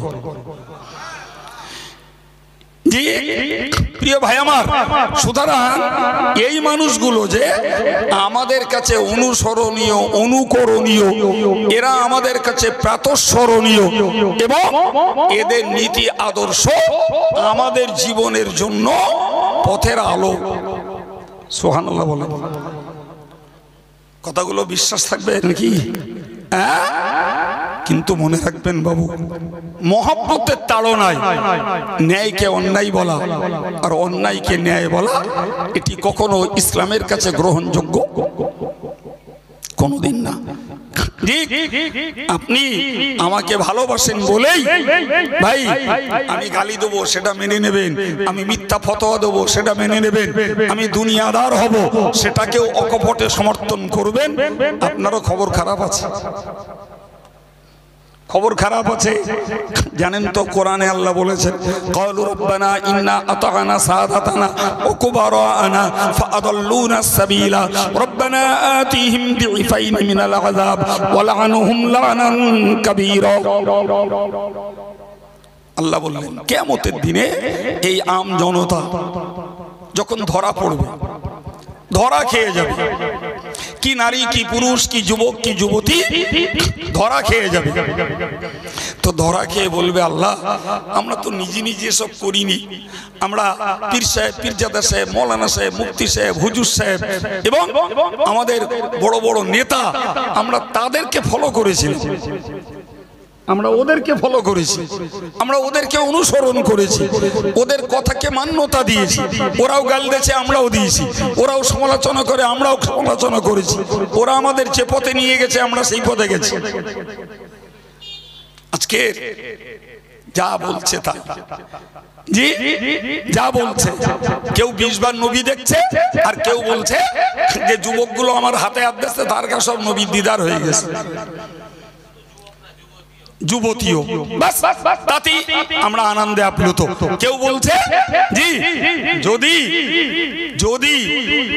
জি প্রিয় ভাই আমার, সুতরাং এই মানুষগুলো যে আমাদের কাছে অনুসরণীয়, অনুকরণীয়, এরা আমাদের কাছে প্রাতঃস্মরণীয় এবং এদের নীতি আদর্শ আমাদের জীবনের জন্য পথের আলো। সুবহানাল্লাহ বলেন। কথাগুলো বিশ্বাস থাকবে নাকি? কিন্তু মনে রাখবেন বাবু, মহব্বতের তাড়নায় ন্যায়কে অন্যায় বলা আর অন্যায়কে ন্যায় বলা এটি কখনো ইসলামের কাছে গ্রহণযোগ্য কোনোদিন না। আপনি আমাকে ভালোবাসেন বলেই ভাই আমি গালি দেবো সেটা মেনে নেবেন, আমি মিথ্যা ফতোয়া দেবো সেটা মেনে নেবেন, আমি দুনিয়াদার হব সেটাকেও অকপটে সমর্থন করবেন, আপনারও খবর খারাপ আছে। খবর খারাপ আছে জানেন তো, কোরআনে আল্লাহ বলেছেন ক্বালু রাব্বানা ইন্না আতা'না সাদাতানা ওয়া কুবারা'না ফাআদাল্লুনা আস-সাবিলা রাব্বানা আতিহিম দি'ফাইন মিনাল আযাব ওয়া লা'নহুম লা'নান কাবীরা। আল্লাহ বললেন কিয়ামতের দিনে এই আম জনতা যখন ধরা পড়বে, ধরা খেয়ে যাবে, কি নারী কি পুরুষ কি যুবক কি যুবতী ধরা খেয়ে যাবে। তো ধরা খেয়ে বলবে আল্লাহ আমরা তো নিজে নিজে সব করিনি, আমরা পীর সাহেব, পীরজাদা সাহেব, মৌলানা সাহেব, মুফতি সাহেব, হুজুর সাহেব এবং আমাদের বড় বড় নেতা, আমরা তাদেরকে ফলো করেছিলাম, আমরা ওদেরকে ফলো করেছি, আমরা ওদেরকে অনুসরণ করেছি, ওদের কথাকে মান্যতা দিয়েছি, ওরাও গাল দিয়েছে আমরাও দিয়েছি, ওরাও সমালোচনা করে আমরাও সমালোচনা করেছি, ওরা আমাদের যে পথে নিয়ে গেছে আমরা সেই পথে গেছি। আজকে যা বলছে তা জি যা বলছে, কেউ 20 বার নবী দেখছে আর কেউ বলছে যে যুবকগুলো আমার হাতে হাত দিচ্ছে তার কাছে সব নবী দিদার হয়ে গেছে, যুবতীও বাস তাতেই আমরা আনন্দে আপ্লুত। কেউ বলছে জি যদি যদি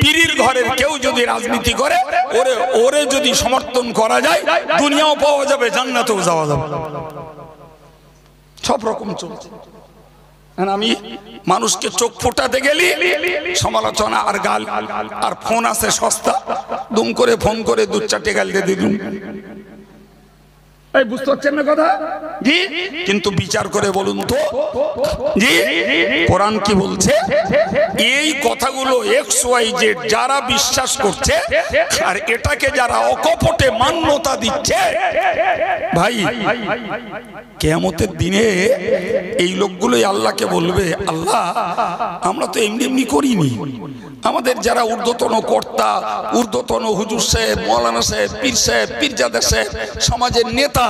পীরের ঘরের কেউ যদি রাজনীতি করে ওরে ওরে যদি সমর্থন করা যায় দুনিয়াও পাওয়া যাবে, জান্নাতেও যাওয়া যাবে, সব রকম চলছে। আমি মানুষকে চোখ ফোটাতে গেলি সমালোচনা আর গাল, আর ফোন আছে সস্তা, দুম করে ফোন করে 2-4টে গাল দিয়ে দিলুম, বুঝতে পারছেন না কথা জি? কিন্তু বিচার করে বলুন তো জি কোরআন কি বলছে? এই কথাগুলো XYZ যারা বিশ্বাস করছে আর এটাকে যারা অকপটে মান্যতা দিচ্ছে, ভাই কিয়ামতের দিনে এই লোকগুলোই আল্লাহকে বলবে আল্লাহ আমরা তো এমনি এমনি করিনি, আমাদের যারা ঊর্ধ্বতন কর্তা, ঊর্ধ্বতন হুজুর সাহেব, মৌলানা সাহেব, পীর সাহেব, পীরজাদা সাহেব, সমাজের নেতা,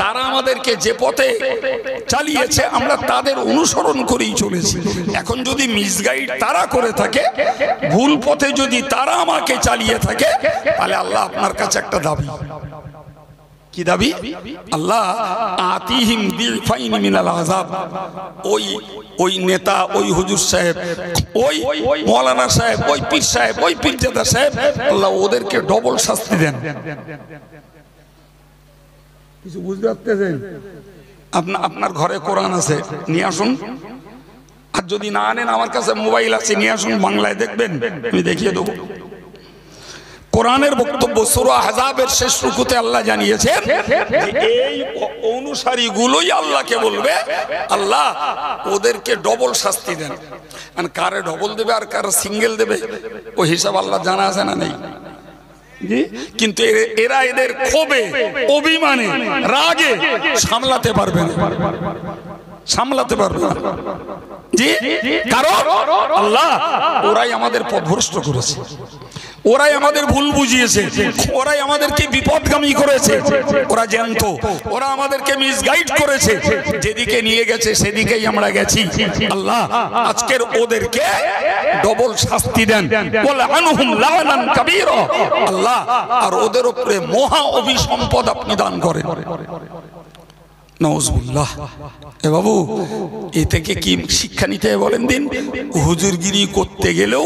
তারা আমাদেরকে যে পথে চালিয়েছে আমরা তাদের অনুসরণ করেই চলেছি। এখন যদি মিসগাইড তারা করে থাকে, ভুল পথে যদি তারা আমাকে চালিয়ে থাকে, তাহলে আল্লাহ আপনার কাছে একটা দাবি, কি দাবি? আল্লাহ আতিহিম দিফাইন মিনাল আযাব, ওই নেতা, ওই হুজুর সাহেব, ওই মৌলানা সাহেব, ওই পীর সাহেব, ওই পীরজাদা সাহেব, আল্লাহ ওদেরকে ডবল শাস্তি দেন। কিছু বুঝতে পারতেছেন? আপনার ঘরে কোরআন আছে নিয়ে আসুন, আর যদি না আনেন আমার কাছে মোবাইল আছে নিয়ে আসুন, বাংলায় দেখবেন, আমি দেখিয়ে দেবো। কোরআনের বক্তব্য সূরা আহজাবের শেষ রুকুতে আল্লাহ জানিয়েছেন এই অনুসারী গুলোই আল্লাহকে বলবে আল্লাহ ওদেরকে ডবল শাস্তি দেন। আর কারে ডবল দেবে আর কারে সিঙ্গেল দেবে ওই হিসাব আল্লাহ জানা আছে না নেই? জি, কিন্তু এরা এদের ক্ষোভে, অভিমানে, রাগে সামলাতে পারবে না, সামলাতে পারবে না। জি, কারণ আল্লাহ ওরাই আমাদের পথভ্রষ্ট করেছে, ওরাই আমাদের ভুল বুঝিয়েছে, ওরাই আমাদেরকে বিপদগামী করেছে, ওরা জানতো, ওরা আমাদেরকে মিসগাইড করেছে, যেদিকে নিয়ে গেছে সেদিকেই আমরা গেছি। আল্লাহ আজকের ওদেরকে ডবল শাস্তি দেন, ওয়ালা আনহুম লানান কাবীরা। আল্লাহ আর ওদের উপরে মহা অভিসম্পদ আপনি দান করেন। নাউজুবিল্লাহ। এ বাবু, এ থেকে কি শিক্ষা নিতে বলেন দিন? হুজুরগিরি করতে গেলেও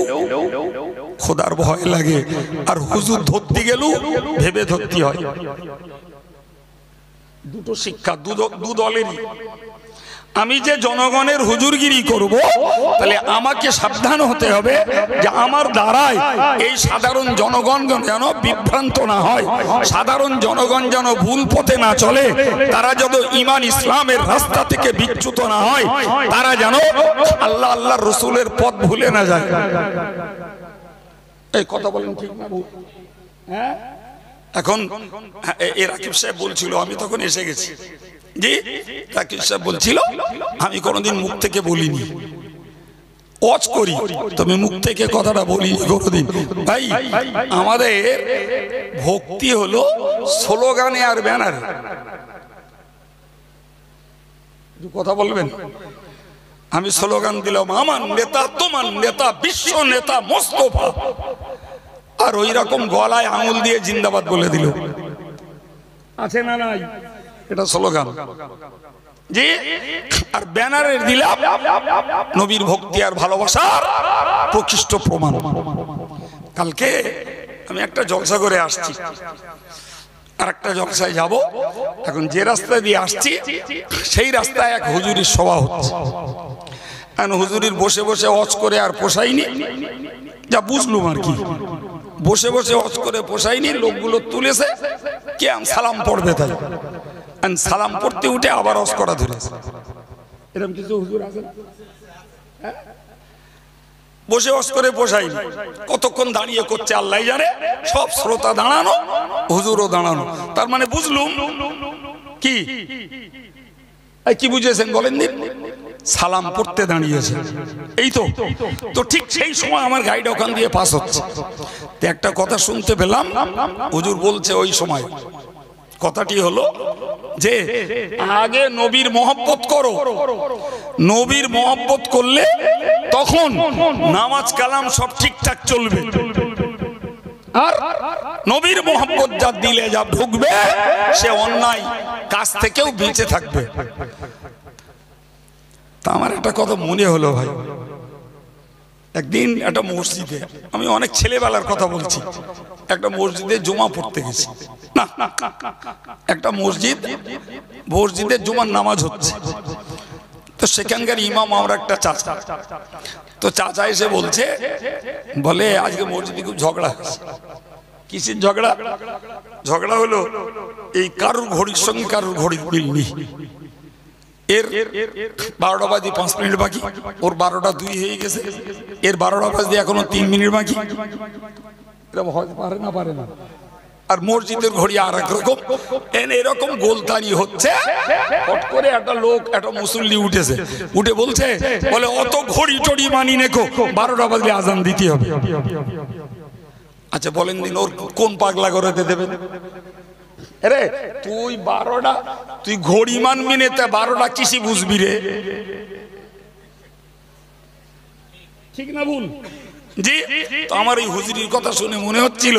খোদার ভয় লাগে, আর হুজুর ধরতে গেলেও ভেবে ধরতে হয়। দুটো শিক্ষা দু দলেরই। আমি যে জনগণের হুজুরগিরি করব, তাহলে আমাকে সাবধান হতে হবে যে আমার দ্বারায় এই সাধারণ জনগণ যেন বিভ্রান্ত না হয়, সাধারণ জনগণ যেন ভুল পথে না চলে, তারা যেন ঈমান ইসলামের রাস্তা থেকে বিচ্যুত না হয়, তারা যেন আল্লাহ আল্লাহ রসুলের পথ ভুলে না যায়। এই কথা বলেন ঠিক না ভুল? হ্যাঁ, এখন রাকিব সাহেব বলছিল, আমি তখন এসে গেছি। জি, রাকিব সাহেব বলছিল আমি কোনোদিন মুখ থেকে বলিনি, ওয়াজ করি তবে মুখ থেকে কথাটা বলি কোনোদিন। ভাই, আমাদের ভক্তি হলো স্লোগানে আর ব্যানারে। কথা বলবেন? আমি স্লোগান দিলাম আমার নেতা, তোমার নেতা, বিশ্ব নেতা মোস্তফা, আর ওই রকম গলায় আঙুল দিয়ে জিন্দাবাদ বলে দিল, আছে না নাই? এটা স্লোগান। জি, আর ব্যানারে দিলাম নবীর ভক্তি আর ভালোবাসার প্রকৃষ্ট প্রমাণ। কালকে আমি একটা জলসা করে আসছি, আর একটা জলসায় যাব। এখন যে রাস্তা দিয়ে আসছি সেই রাস্তায় এক হুজুরির সভা হচ্ছে। এখন হুজুরির বসে বসে ওয়াজ করে আর পোষায়নি, যা বুঝলুম আর কি, বসে বসে ওয়াজ করে পোষায়নি, লোকগুলো তুলেছে কে সালাম পড়বে, তাই সালাম পড়তে উঠে আবার ওয়াজ করা ধরেছে। এরকম কিছু হুজুর আছে না? বসে ওয়াজ করে পোষায়নি, কতক্ষণ দাঁড়িয়ে করছে আল্লাহ জানে, সব শ্রোতা দাঁড়ানো, হুজুরও দাঁড়ানো। তার মানে বুঝলুম কি, কি বুঝেছেন বলেন দিন? সালাম পড়তে দাঁড়িয়েছে, এই তো। তো ঠিক সেই সময় আমার গাড়িটা ওখান দিয়ে পাস হচ্ছে, একটা কথা শুনতে পেলাম। হুজুর বলছে ওই সময় কথাটি হলো যে আগে নবীর মহব্বত করো, নবীর মহব্বত করলে তখন নামাজ কালাম সব ঠিকঠাক চলবে, আর নবীর মহব্বত যা দিলে যা ঢুকবে সে অন্যায় কাজ থেকেও বেঁচে থাকবে। তা আমার একটা কথা মনে হলো ভাই, একদিন একটা মসজিদে, আমি অনেক ছেলেবেলার কথা বলছি, একটা মসজিদে জুমা পড়তে গেছি, না একটা মসজিদে জুমার নামাজ হচ্ছে। তো সেখানকার ইমাম আমার একটা চাচা, তো চাচা এসে বলছে, বলে আজকে মসজিদে খুব ঝগড়া হয়েছে। কিসের ঝগড়া? ঝগড়া হলো এই কারুর ঘড়ির সঙ্গে কারুর ঘড়ির মিল নেই, এর 12টা বাজে 5 মিনিট বাকি, ওর 12টা 2 হয়ে গেছে, এর 12টা বাজে এখনো 3 মিনিট বাকি। এরকম হতে পারে না, পারে না। আর মসজিদের ঘড়ি আর এক রকম, এরকম গোলতানি হচ্ছে। হট করে একটা লোক, একটা মুসল্লি উঠেছে, উঠে বলছে, বলে অত ঘড়ি টড়ি মানি নেকো, 12টা বাজলে আজান দিতে হবে। আচ্ছা বলেন দিন, ওর কোন পাগলা করে দেবে? আরে তুই 12টা, তুই ঘড়ি মানবি না, তা 12টা কিসি বুঝবি রে? ঠিক না ভুল? জি, তো আমার এই হুজুরির কথা শুনে মনে হচ্ছিল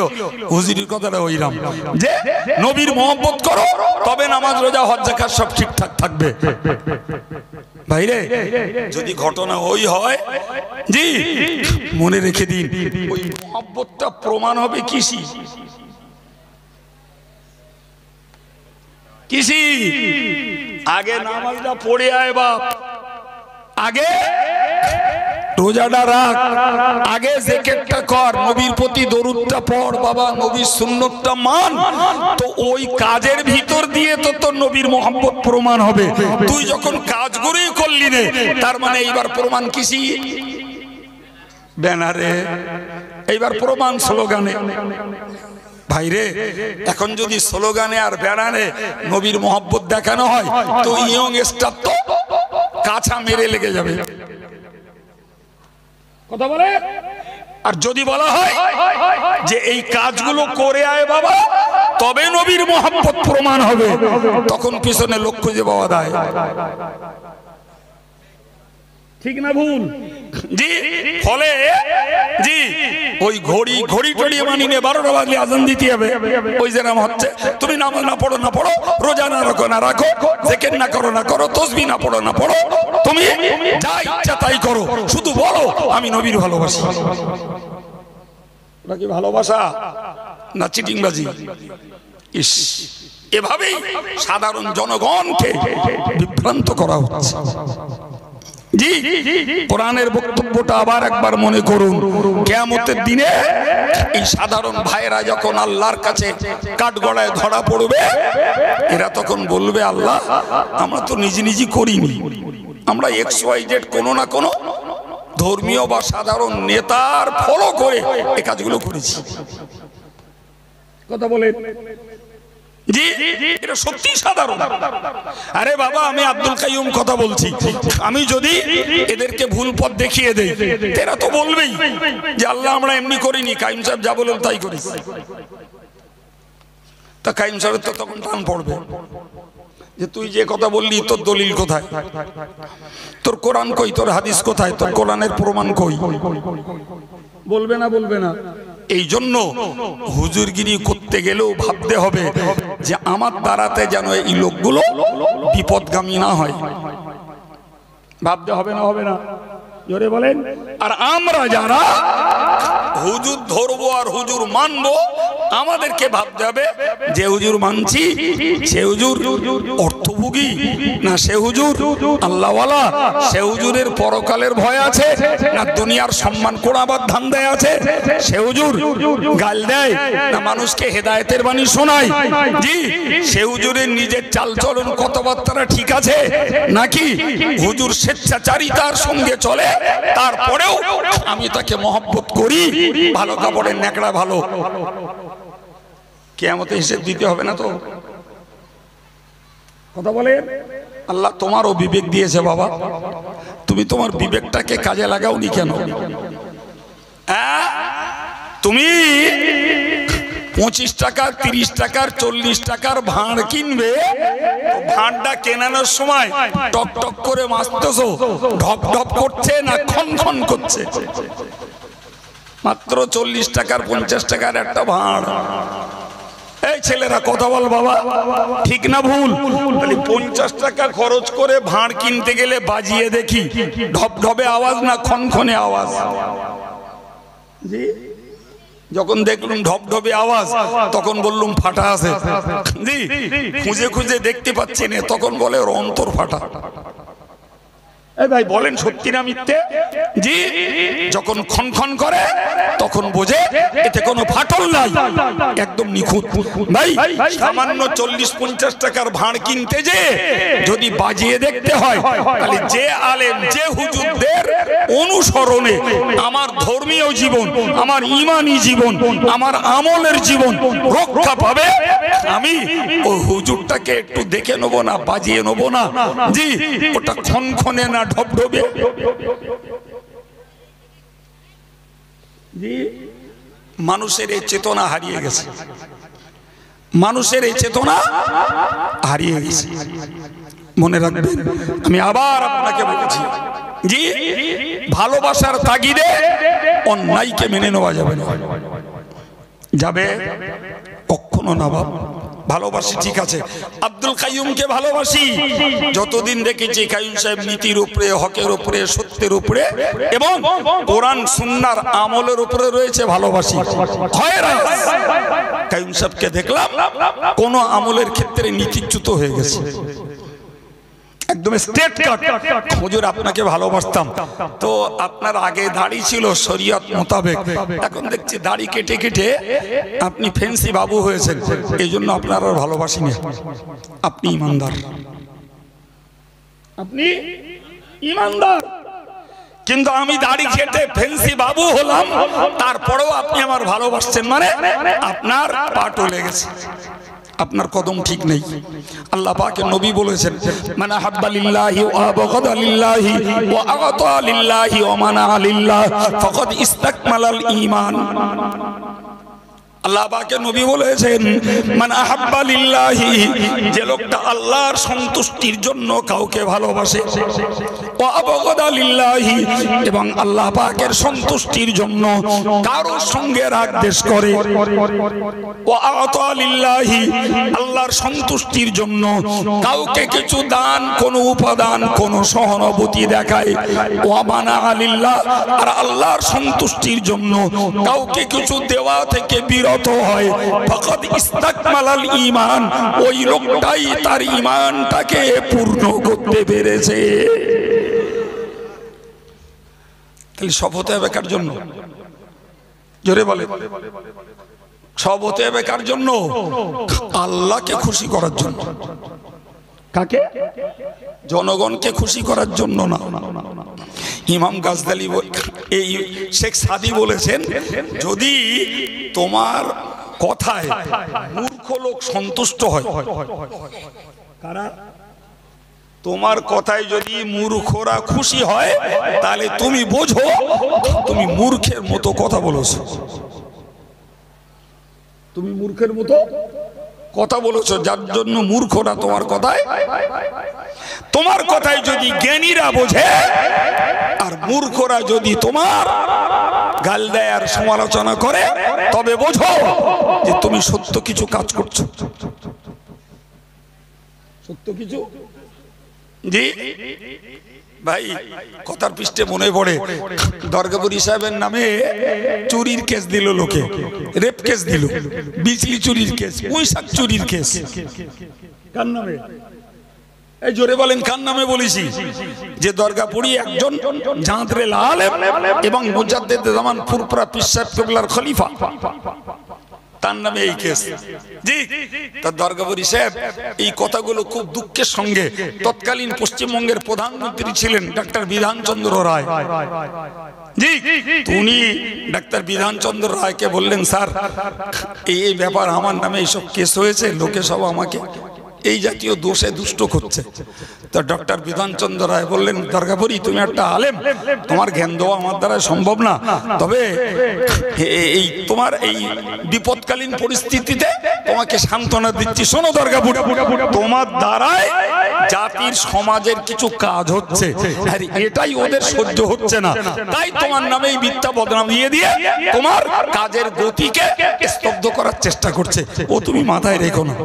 হুজুরির কথাটা ওইরাম, যে নবীর মহব্বত করো তবে নামাজ রোজা হজ যাকাত সব ঠিকঠাক থাকবে। ভাইরে, যদি ঘটনা ওই হয়, জি মনে রেখে দিন, ওই মহব্বতটা প্রমাণ হবে কিসি কিসি। আগে নামাজটা পড়ে আয় বাপ, আগে রোজাটা রাখ, আগে জিকিরটা কর, নবীর প্রতি দরুদটা পড় বাবা, নবীর সুন্নতটা মান। তো ওই কাজের ভিতর দিয়ে তো তোর নবীর মহব্বত প্রমাণ হবে। তুই যখন কাজগুলোই করলি রে, তার মানে এইবার প্রমাণ কিসি? ব্যানারে, এইবার প্রমাণ স্লোগানে। ভাইরে এখন যদি স্লোগানে আর ব্যানারে নবীর মহব্বত দেখানো হয় তো ইয়ং স্টার তো কাছা মেরে লেগে যাবে, কথা বলে। আর যদি বলা হয় যে এই কাজগুলো করে আয় বাবা তবে নবীর মহব্বত প্রমাণ হবে, তখন পিছনে লোক খুঁজে পাওয়া যায়। ঠিক না ভুল? জি। ফলে জি ওই ঘড়ি টড়ি মানিয়ে 12টা বাজলে আজান দিতে হবে, ওই যেরকম হচ্ছে। তুমি নামাজ না পড়ো রোজা না রাখো, জিকির না করো, তাসবিহ না পড়ো, তুমি যা ইচ্ছা তাই করো, শুধু বলো আমি নবীর ভালোবাসি। ওটা কি ভালোবাসা না চিটিংবাজি? ইস, এভাবেই সাধারণ জনগণকে বিভ্রান্ত করা হচ্ছে। জি, কোরআনের বক্তব্যটা আবার একবার মনে করুন। কিয়ামতের দিনে এই সাধারণ ভাইরা যখন আল্লাহর কাছে কাঠগড়ায় ধরা পড়বে, এরা তখন বলবে আল্লাহ আমরা তো নিজে করিনি, আমরা XYZ কোনো না কোনো ধর্মীয় বা সাধারণ নেতার ফলো করে এই কাজগুলো করেছি। কথা বলেন। জি, এটা সত্যি সাধারণ। আরে বাবা, আমি আব্দুল কাইয়ুম কথা বলছি, আমি যদি এদেরকে ভুল পথ দেখিয়ে দেই এরা তো বলবেই যে আল্লাহ আমরা এমনি করিনি, কাইয়ুম সাহেব যা বলেন তাই করি। তা কাইয়ুম সাহেবের তো তখন টান পড়বে যে তুই যে কথা বললি তোর দলিল কোথায়, তোর কোরআন কই, তোর হাদিস কোথায়, তোর কোরআনের প্রমাণ কই? বলবে না? এই জন্য হুজুরগিরি করতে গেলেও ভাবতে হবে যে আমার দ্বারাতে যেন এই লোকগুলো বিপদগামী না হয়। ভাবতে হবে না? জোরে বলেন। আর আমরা যারা হুজুর ধরবো আর হুজুর মানবো, আমাদেরকে ভাবতে হবে যে হুজুর মানছি সে হুজুর অর্থভোগী না সে হুজুর আল্লাহওয়ালা, সে হুজুরের পরকালের ভয় আছে না দুনিয়ার সম্মান কোড়াবার ধান্দায় আছে, সে হুজুর গাল দেয় না মানুষকে হেদায়েতের বাণী শোনায়, জি সে হুজুরের নিজের চালচলন কথাবার্তা ঠিক আছে নাকি হুজুর স্বেচ্ছাচারিতার সঙ্গে চলে, তারপরেও আমি তাকে মহব্বত করি, ভালো কাপড়ের ন্যাকড়া ভালো। কিয়ামতে হিসেব দিতে হবে না তো? কথা বলে। আল্লাহ তোমারও বিবেক দিয়েছে বাবা, তুমি তোমার বিবেকটাকে কাজে লাগাওনি কেন? তুমি 25 টাকা 30 টাকার 40 টাকার ভাঁড় কিনবে, ভাঁড়টা কেনানোর সময় টক টক করে মারতেছো, ঢপ ঢপ করছে না খন করছে? মাত্র 40 টাকার 50 টাকার একটা ভাঁড়। এই ছেলেরা কথা বল বাবা, ঠিক না ভুল? 50 টাকা খরচ করে ভাঁড় কিনতে গেলে বাজিয়ে দেখি ঢপ ঢপে আওয়াজ না খনখনে আওয়াজ? জি, যখন দেখলাম ঢপঢপে আওয়াজ তখন বললাম ফাটা আছে। জি, খুঁজে দেখতে পাচ্ছি না, তখন বলে ওর অন্তর ফাটা। এই ভাই বলেন সত্যি না মিথ্যে? জি, যখন খন করে তখন বোঝে এতে কোনো ফাটল নাই, একদম নিখুঁত। ভাই সামান্য 40-50 টাকার ভাঁড় কিনতে যে যদি বাজিয়ে দেখতে হয়, তাহলে যে আলেম যে হুজুরদের অনুসরণে আমার ধর্মীয় জীবন, আমার ঈমানি জীবন, আমার আমলের জীবন রক্ষা পাবে, আমি ওই হুজুরটাকে একটু দেখে নেবো না, বাজিয়ে নেবো না? জি, ওটা খনখনে না ঢপঢপে? জি, মানুষের এই চেতনা হারিয়ে গেছে, মানুষের এই চেতনা হারিয়ে গেছে। মনে রাখবেন, আমি আবার আপনাকে বলছি, জি ভালোবাসার তাগিদে অন্যায়কে মেনে নেওয়া যাবে না, যাবে কখনো না। বাবা ভালোবাসি ঠিক আছে, আব্দুল কাইয়ুমকে ভালোবাসি, যতদিন দেখেছি কাইয়ুম সাহেব নীতির উপরে, হকের উপরে, সত্যের উপরে এবং কোরআন সুন্নাহর আমলের উপরে রয়েছে, ভালোবাসি। কাইয়ুম সাহেবকে দেখলাম কোন আমলের ক্ষেত্রে নীতিচ্যুত হয়ে গেছে, একদম স্ট্রেট কাট। হুজুর আপনাকে ভালোবাসতাম তো আপনার আগে দাড়ি ছিল শরীয়ত মোতাবেক, এখন দেখছি দাড়ি কেটে কেটে আপনি ফেন্সি বাবু হয়েছেন, এই জন্য আপনার আর ভালোবাসি না। আপনি ইমানদার, আপনি ইমানদার, কিন্তু আমি দাড়ি কেটে ফেন্সি বাবু হলাম, তারপরেও আপনি আমার ভালোবাসছেন, মানে আপনার পা টলে গেছে, আপনার কদম ঠিক নেই। আল্লাহ পাকের নবী বলেছেন, মান আহাব্বা লিল্লাহি ওয়া আবগাদা লিল্লাহি ওয়া আ'তা লিল্লাহি ওয়া মানা লিল্লাহ ফাকাদ ইসতাকমালাল ঈমান। আল্লাহ পাকের নবী বলেছেন, মান আহাব্বা লিল্লাহি, যে লোকটা আল্লাহর সন্তুষ্টির জন্য কাউকে ভালোবাসে, ওয়া আবগাদা লিল্লাহি, এবং আল্লাহ পাকের সন্তুষ্টির জন্য কারোর সঙ্গে রাগ দ্বেষ করে, ওয়া আ'তা লিল্লাহি, আল্লাহর সন্তুষ্টির জন্য কাউকে কিছু দান, কোন উপাদান, কোন সহানুভূতি দেখায়, ওয়া মানা লিল্লাহ, আর আল্লাহর সন্তুষ্টির জন্য কাউকে কিছু দেওয়া থেকে বিরত হয়, ফাকাদ ইসতাকমালাল ঈমান, ওই লোকটাই তার ঈমানটাকে পূর্ণ করতে পেরেছে। তাহলে সব হতে হবে কার জন্য? জোরে বলে। সব হতে হবে কার জন্য? আল্লাহকে খুশি করার জন্য। কাকে? জনগণকে খুশি করার জন্য না। ইমাম গাজদালি, এই শেখ সাদি বলেছেন, যদি তোমার কথায় মূর্খ লোক সন্তুষ্ট হয়, কারা? তোমার কথায় যদি মূর্খরা খুশি হয়, তাহলে তুমি বোঝো তুমি মূর্খের মতো কথা বলেছো, তুমি মূর্খের মতো কথা বলেছো, যার জন্য মূর্খরা তোমার কথায় যদি জ্ঞানীরা বোঝে, আর মূর্খরা যদি তোমার গাল দেয় আর সমালোচনা করে, তবে বোঝো যে তুমি সত্য কিছু কাজ করছো, সত্য কিছু। জি ভাই, কথার পৃষ্ঠে মনে পড়ে, দরগাপুরি সাহেবের নামে চুরির কেস দিল লোকে, রেপ কেস দিল, বিজলি চুরির কেস, পুঁইশাক চুরির কেস। কার নামে? এই জোরে বলেন, কার নামে বলেছি? যে দরগাপুরি একজন জাঁতরেল আলেম এবং মুজাদ্দিদ জামান ফুরফুরা পীর সাহেব কিবলার খলিফা, তার নামে এই কেস। জি, তার দরগাপুরি সাহেব এই কথাগুলো খুব দুঃখের সঙ্গে, তৎকালীন পশ্চিমবঙ্গের প্রধানমন্ত্রী ছিলেন ডাক্তার বিধানচন্দ্র রায়। জি, উনি ডাক্তার বিধানচন্দ্র রায়কে বললেন, স্যার এই ব্যাপার, আমার নামে এইসব কেস হয়েছে, লোকে সব আমাকে এই জাতীয় দোষে দুষ্ট করছে। তো ডক্টর বিধানচন্দ্র রায় বললেন, দরগাপুরি তুমি একটা আলেম, তোমার জ্ঞান দেওয়া আমার দ্বারা সম্ভব না, তবে এই তোমার এই বিপদকালীন পরিস্থিতিতে তোমাকে সান্ত্বনা দিচ্ছি। শোনো দরগাপুরি, তোমার দ্বারায় জাতির সমাজের কিছু কাজ হচ্ছে, আর এটাই ওদের সহ্য হচ্ছে না, তাই তোমার নামে এই মিথ্যা বদনাম দিয়ে তোমার কাজের গতিকে স্তব্ধ করার চেষ্টা করছে, ও তুমি মাথায় রেখো না।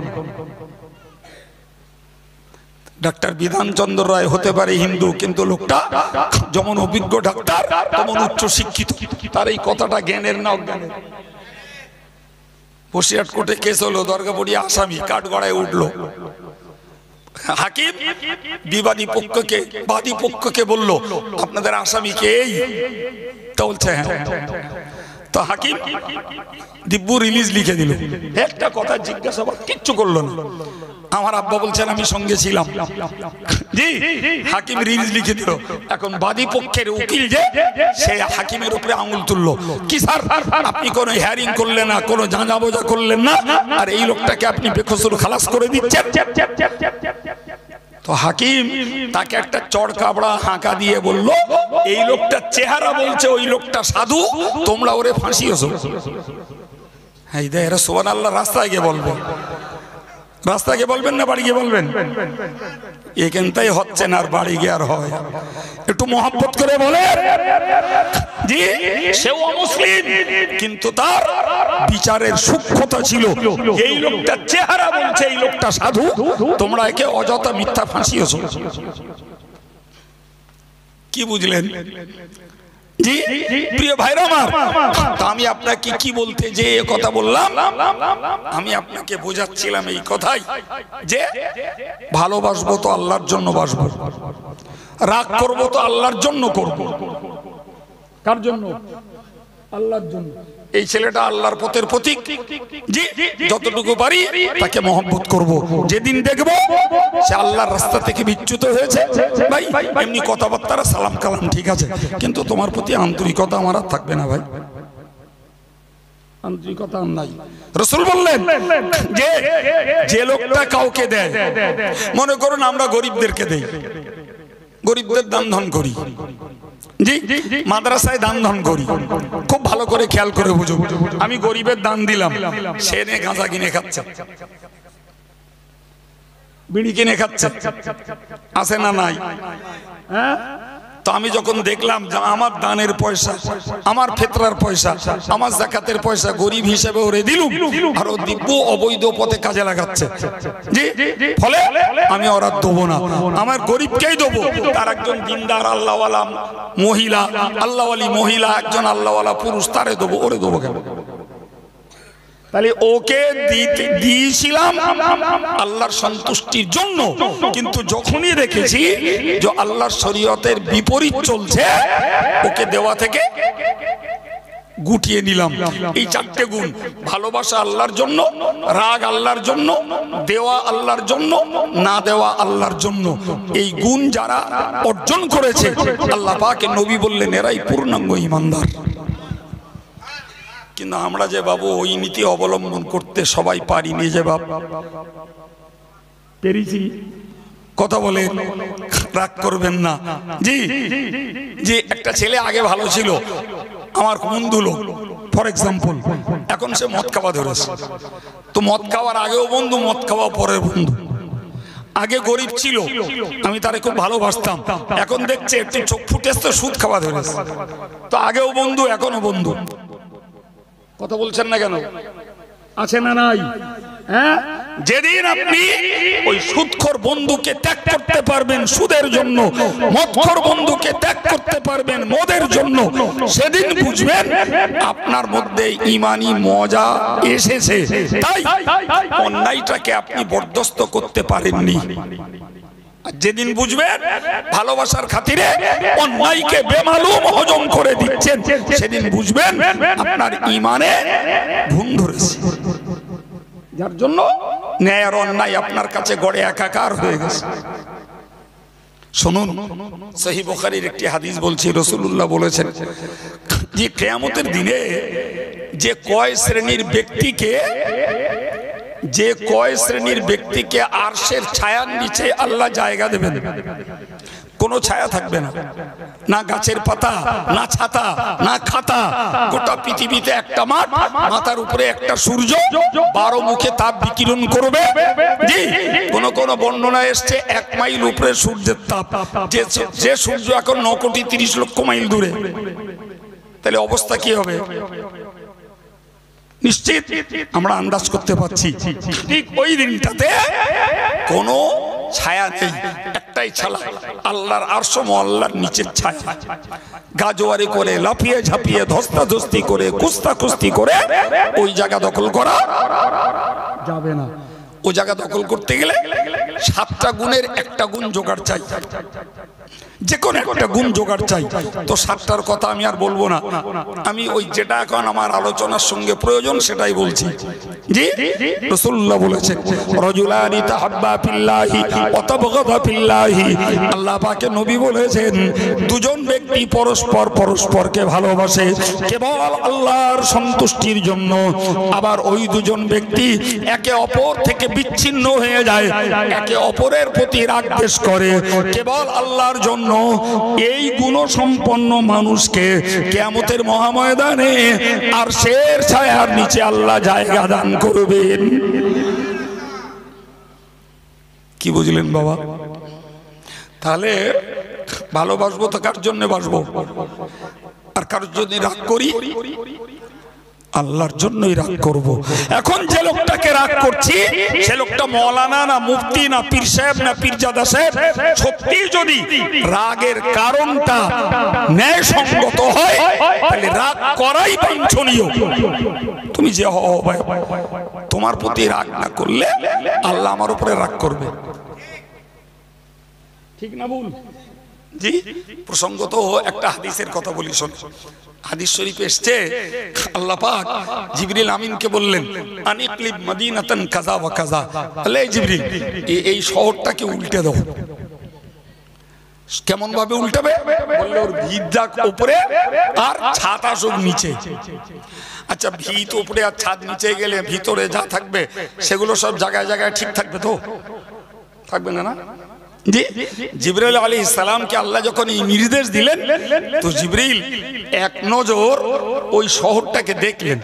ডাক্তার বিধানচন্দ্র রায় হতে পারে হিন্দু, কিন্তু লোকটা যেমন অভিজ্ঞ ডাক্তার তেমন উচ্চ শিক্ষিত, তার এই কথাটা জ্ঞানের না অজ্ঞানের। বসিরহাট কোর্টে কেস হলো, দরগাপুরি আসামি কাঠগড়ায় উঠলো, হাকিম বাদী পক্ষকে বলল, আপনাদের আসামিকে এই, তা বলছে হ্যাঁ। তো হাকিম দিব্যু রিলিজ লিখে দিল, একটা কথা জিজ্ঞাসাবাদ কিচ্ছু করলো না। আমার আব্বা বলছেন আমি সঙ্গে ছিলাম। জি, হাকিম রিলিজ লিখে দিল। এখন বাদী পক্ষের উকিল যে, সে হাকিমের উপরে আঙুল তুললো, কি স্যার আপনি কোনো হিয়ারিং করলেন না, কোনো জাঁজা বোঝা করলেন না, আর এই লোকটাকে আপনি বেকসুর খালাস করে দিচ্ছেন। তো হাকিম তাকে একটা চড়কাবড়া হাঁকা দিয়ে বলল, এই লোকটা চেহারা বলছে ওই লোকটা সাধু, তোমরা ওরে ফাঁসিয়েছো। হ্যাঁ, এরা সুবহানাল্লাহ রাস্তায় গিয়ে বলবে, রাস্তায় গিয়ে বলবেন না বাড়ি গিয়ে বলবেন? এখানটাই হচ্ছে না, আর বাড়ি গিয়ে আর হয়? একটু মহব্বত করে বলে। জি, সেও অমুসলিম, কিন্তু তার বিচারের সূক্ষ্মতা ছিল। এই লোকটা চেহারা বলছে এই লোকটা সাধু, তোমরা একে অযথা মিথ্যা ফাঁসিয়েছো। কি বুঝলেন? জি প্রিয় ভাইরা আমার, তো আমি আপনাকে কি বলতে যে কথা বললাম, আমি আপনাকে বোঝাচ্ছিলাম এই কথাই যে ভালোবাসবো তো আল্লাহর জন্য বাসবো, রাগ করবো তো আল্লাহর জন্য করব। কার জন্য? আল্লাহর জন্য। এই ছেলেটা আল্লাহর পথের প্রতীক। জি, যতটুকু পারি তাকে মহব্বত করব। যেদিন দেখব সে আল্লাহর রাস্তা থেকে বিচ্যুত হয়েছে, ভাই এমনি কথাবার্তা সালাম কালাম ঠিক আছে, কিন্তু তোমার প্রতি আন্তরিকতা আমার আর থাকবে না ভাই, আন্তরিকতা নাই। রাসূল বললেন যে যে লোকটা কাউকে দেয়, মনে করুন আমরা গরিবদেরকে দেই, গরিবদের দান ধ্যান করি, জি মাদ্রাসায় দান ধ্যান করি, খুব ভালো করে খেয়াল করে বুঝো, আমি গরিবের দান দিলাম, সে নে গাঁজা কিনে খাচ্ছে, বিড়ি কিনে খাচ্ছে, আছে না নাই? হ্যাঁ, তো আমি যখন দেখলাম যে আমার দানের পয়সা, আমার ফিতরার পয়সা, আমার যাকাতের পয়সা গরিব হিসেবে ওরে দিলুম, আর ও দিব্য অবৈধ পথে কাজে লাগাচ্ছে, জি ফলে আমি ওরা দেবো না, আমার গরিবকেই দেবো। তার একজন দিনদার আল্লাহওয়ালা মহিলা, আল্লাহওয়ালি মহিলা, একজন আল্লাহওয়ালা পুরুষ, তারে দেবো, ওরে দেবো কেন? তাহলে ওকে দিয়েছিলাম আল্লাহর সন্তুষ্টির জন্য, কিন্তু যখনই দেখেছি যে আল্লাহর শরীয়তের বিপরীত চলছে, ওকে দেওয়া থেকে গুটিয়ে নিলাম। এই চারটে গুণ, ভালোবাসা আল্লাহর জন্য, রাগ আল্লাহর জন্য, দেওয়া আল্লাহর জন্য, না দেওয়া আল্লাহর জন্য, এই গুণ যারা অর্জন করেছে আল্লাহ পাকের নবী বললেন এরাই পূর্ণাঙ্গ ঈমানদার। কিন্তু আমরা যে বাবু ওই নীতি অবলম্বন করতে সবাই পারিনি, যে বাপ পেরেছি, কথা বলে রাগ করবেন না। জি জি, একটা ছেলে আগে ভালো ছিল, আমার বন্ধু লোক ফর এক্সাম্পল, এখন সে মদ খাওয়া ধরেছে, তো মদ খাওয়ার আগেও বন্ধু, মদ খাওয়া পরের বন্ধু। আগে গরিব ছিল, আমি তারে খুব ভালোবাসতাম, এখন দেখছে একটু চোখ ফুটেছে, সুদ খাওয়া ধরেছে, তো আগেও বন্ধু এখনো বন্ধু। কথা বলছেন না কেন? আছে না নাই? হ্যাঁ, যেদিন আপনি ওই সুদখোর বন্ধুকে ত্যাগ করতে পারবেন সুদের জন্য, মদখোর বন্ধুকে ত্যাগ করতে পারবেন মদের জন্য, সেদিন বুঝবেন আপনার মধ্যে ঈমানি মজা এসেছে। তাই অন্যায়টাকে আপনি বরদাস্ত করতে পারেননি। যেদিন বুঝবেন ভালোবাসার খাতিরে অন্যায়কে বেমালুম হজম করে দিচ্ছেন, সেদিন বুঝবেন আপনার ঈমানে ভুল ধরেছে, যার জন্য ন্যায় আর অন্যায় আপনার কাছে গড়ে একাকার হয়ে গেছে। শুনুন, সহিহ বুখারীর একটি হাদিস বলছি, রাসূলুল্লাহ বলেছেন যে কিয়ামতের দিনে যে কয় শ্রেণীর ব্যক্তিকে আরশের ছায়ার নিচে আল্লাহ জায়গা দেবেন, কোনো ছায়া থাকবে না, না গাছের পাতা, না ছাতা, না খাতা, গোটা পৃথিবীতে একটা মাঠ, মাথার উপরে একটা সূর্য 12 মুখে তাপ বিকিরণ করবে। জি, কোন বর্ণনায় এসছে 1 মাইল উপরে সূর্যের তাপ, যে সূর্য এখন 9,30,00,000 মাইল দূরে, তাহলে অবস্থা কি হবে? নিশ্চিত আমরা আন্দাজ করতে পারছি। ঠিক ওই দিনটাতে কোনো ছায়া নেই, একটাই ছায়া, আল্লাহর আরশ আল্লাহর নিচের ছায়া। গাজোয়ারি করে, লাফিয়ে ঝাঁপিয়ে, ধস্তাধস্তি করে, কুস্তাকুস্তি করে ওই জায়গা দখল করা যাবে না। ওই জায়গা দখল করতে গেলে 7টা গুণের একটা গুণ জোগাড় চাই, যে কোনো একটা গুণ জোগাড় চাই। তো 7টার কথা আমি আর বলবো না, আমি ওই যেটা এখন আমার আলোচনার সঙ্গে প্রয়োজন সেটাই বলছি। জি, রাসূলুল্লাহ বলেছেন রাজুলানি তাহাব্বা ফিল্লাহি ওয়া তাবগাদা ফিল্লাহি, আল্লাহ পাকের নবী বলেছেন দুজন ব্যক্তি পরস্পরকে ভালোবাসে কেবল আল্লাহর সন্তুষ্টির জন্য, আবার ওই দুজন ব্যক্তি একে অপর থেকে বিচ্ছিন্ন হয়ে যায়, একে অপরের প্রতি রাগ দ্বেষ করে কেবল আল্লাহর জন্য। এই গুণসম্পন্ন মানুষকে কিয়ামতের মহাময়দানে আরশের ছায়ার নিচে আল্লাহ জায়গা দান করবেন। কি বুঝলেন বাবা? তাহলে ভালোবাসবো তো কার জন্য বাসবো? আর কার জন্য রাগ করি? আল্লাহর জন্যই রাগ করব। এখন যে লোকটাকে রাগ করছি সে লোকটা মৌলানা না, মুফতি না, পীর সাহেব না, পীরজাদা সাহেব, সত্যি যদি রাগের কারণটা ন্যায়সঙ্গত হয় তাহলে রাগ করাই বাঞ্ছনীয়। তুমি যে হও ভাই, তোমার প্রতি রাগ না করলে আল্লাহ আমার উপরে রাগ করবে, ঠিক না ভুল? জি, প্রসঙ্গত একটা হাদিসের কথা বলি শোন। হাদিস শরীফে এসছে আল্লাহ পাক জিবরিল আমিনকে বললেন আনিকলিব মদিনাতান কাযা ওয়া কাযা, আলে জিবরিল এই শহরটাকে উল্টে দাও। কেমন ভাবে উল্টাবে? বললে ওর ভিত যাক উপরে আর ছাদ আসুক নিচে। আচ্ছা, ভিত উপরে আর ছাদ নিচে গেলে ভিতরে যা থাকবে সেগুলো সব জায়গায় জায়গায় ঠিক থাকবে তো? থাকবে না, না? জি, জিবরাইল আলাইহিস সালামকে আল্লাহ যখন এই নির্দেশ দিলেন তো জিবরিল এক নজর ওই শহরটাকে দেখলেন,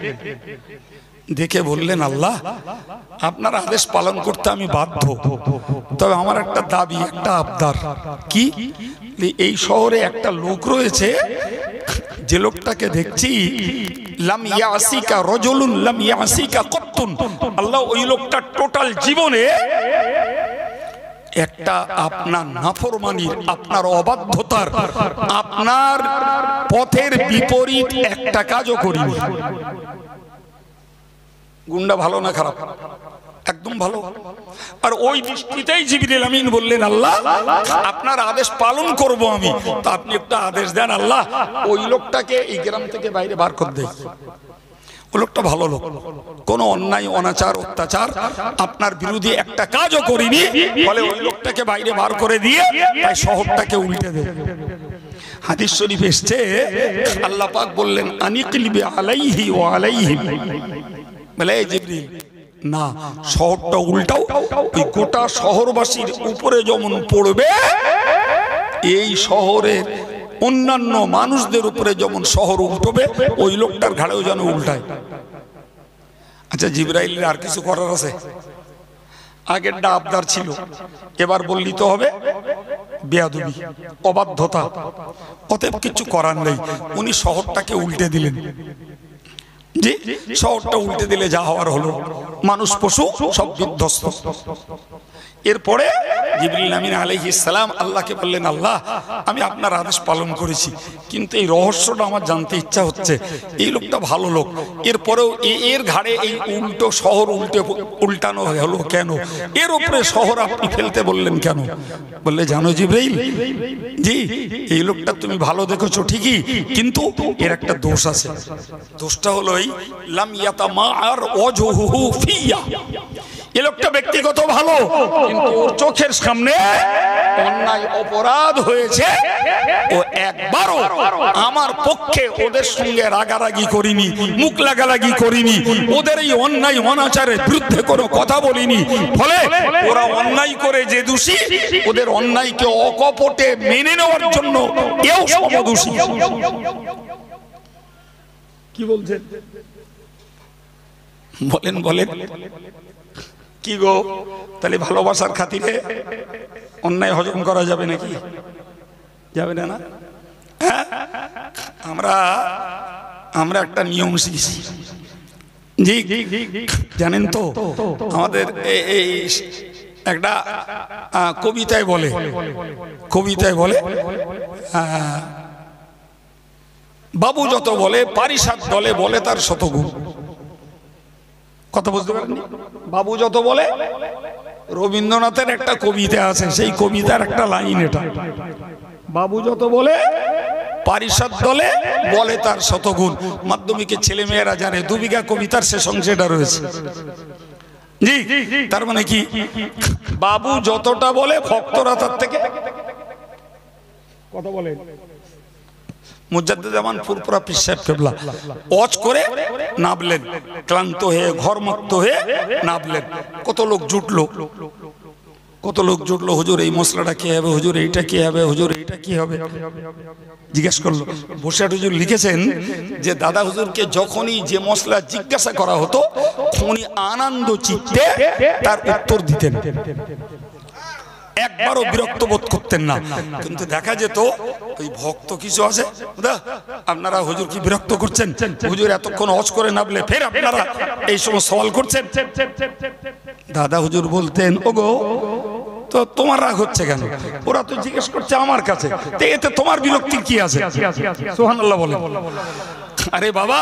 দেখে বললেন আল্লাহ আপনার আদেশ পালন করতে আমি বাধ্য, তবে আমার একটা দাবি, একটা আবদার। কি? এই শহরে একটা লোক রয়েছে, যে লোকটাকে দেখছি লাম ইয়াসিকা রাজুলুন লাম ইয়াসিকা কত্তুন, আল্লাহ ওই লোকটা টোটাল জীবনে একটা আপনার নাফরমানির, আপনার অবাধ্যতার, আপনার পথের বিপরীত একটা কাজও করিনি। গুন্ডা ভালো না খারাপ? একদম ভালো। আর ওই দৃষ্টিতেই জিবরিল আমিন বললেন আল্লাহ আপনার আদেশ পালন করব আমি, তো আপনি একটা আদেশ দেন আল্লাহ ওই লোকটাকে এই গ্রাম থেকে বাইরে বার করে দেয়। ওই লোকটা ভালো লোক, কোনো অন্যায় অনাচার অত্যাচার আপনার বিরোধী একটা কাজও করিনি, ফলে ওই লোকটাকে বাইরে বার করে দিয়ে তাই শহরটাকে উল্টে দেয়। হাদিস শরীফ এসছে আল্লাহ পাক বললেন আনিকলিবি আলাইহি ওয়া আলাইহিম, বলে এই জিবরিল না, শহরটা উল্টাও, ওই গোটা শহরবাসীর উপরে যেমন পড়বে এই শহরের অন্যান্য মানুষদের উপরে যেমন শহর উল্টবে ওই লোকটার ঘাড়েও যেন উল্টায়। আচ্ছা, জিবরাইলের আর কিছু করার আছে? আগেরটা আবদার ছিল, এবার বললি তো হবে বেয়াদবি, অবাধ্যতা, অতএব কিছু করার নেই, উনি শহরটাকে উল্টে দিলেন। জি, শহরটা উল্টে দিলে যা হওয়ার হলো, মানুষ পশু সব বিধ্বস্ত। এরপরে জিবরিল আমিন আলাইহিস সালাম আল্লাহকে বললেন আল্লাহ আমি আপনার আদেশ পালন করেছি, কিন্তু এই রহস্যটা আমার জানতে ইচ্ছা হচ্ছে, এই লোকটা ভালো লোক, এরপরেও এর ঘাড়ে এই উল্টো শহর উল্টানো হলো কেন? এর উপরে শহর আপনি ফেলতে বললেন কেন? বললে জানো জিবরাইল, জি এই লোকটা তুমি ভালো দেখেছো ঠিকই, কিন্তু এর একটা দোষ আছে। দোষটা হলো এই লাম ইয়াতামাআর ওয়াজহুহু ফিয়া, এই লোকটা ব্যক্তিগত ভালো, কিন্তু ওর চোখের সামনে অন্যায় অপরাধ হয়েছে, ও একবারও আমার পক্ষে ওদের সঙ্গে রাগারাগি করিনি, মুখ লাগালাগি করিনি, ওদের এই অন্যায় অনাচারের বিরুদ্ধে কোনো কথা বলিনি, ফলে ওরা অন্যায় করে যে দোষী, ওদের অন্যায়কে অকপটে মেনে নেওয়ার জন্য এও সমদোষী। কি বলছেন? বলেন বলেন কি গো, তাহলে ভালোবাসার খাতিরে অন্যায় হজম করা যাবে নাকি? যাবে না? হ্যাঁ, আমরা একটা নিয়ম শিখেছি। জি জানেন তো, আমাদের এই একটা কবিতায় বলে বাবু যত বলে পারিষদ দলে বলে তার শতগুণ। কথা বুঝতে পারেন? বাবু যত বলে, রবীন্দ্রনাথের একটা কবিতা আছে, সেই কবিতার একটা লাইন এটা, বাবু যত বলে পারিষদ দলে বলে তার শতগুণ। মাধ্যমিকের ছেলে মেয়েরা জানে, 2 বিঘা কবিতার শেষ অংশে এটা রয়েছে। জি, তার মানে কি, বাবু যতটা বলে ভক্তরা তার থেকে কথা বলে। মুজাদ্দিদ জামান ফুরফুরা পীর সাহেব কেবলা ওয়াজ করে নাবলেন, ক্লান্ত হয়ে ঘরমুক্ত হয়ে নাবলেন। কত লোক জুটলো, হুজুর এই মশলাটা কি হবে, হুজুর এইটা কি হবে, হুজুর এইটা কি হবে, জিজ্ঞেস করলো। বসিরহাট হুজুর লিখেছেন যে দাদা হুজুরকে যখনই যে মশলা জিজ্ঞাসা করা হতো উনি আনন্দ চিত্তে তার উত্তর দিতেন, একবারও বিরক্ত বোধ করতেন না। কিন্তু দেখা যেত ওই ভক্ত কিছু আছে, আপনারা হুজুর কি বিরক্ত করছেন, হুজুর এতক্ষণ ওয়াজ করে নাবলে ফের আপনারা এই সময় সওয়াল করছেন। দাদা হুজুর বলতেন, ওগো তো তোমার রাগ হচ্ছে কেন? ওরা তো জিজ্ঞেস করছে আমার কাছে, তো এতে তোমার বিরক্তি কি আছে? সুবহানাল্লাহ বলে। আরে বাবা,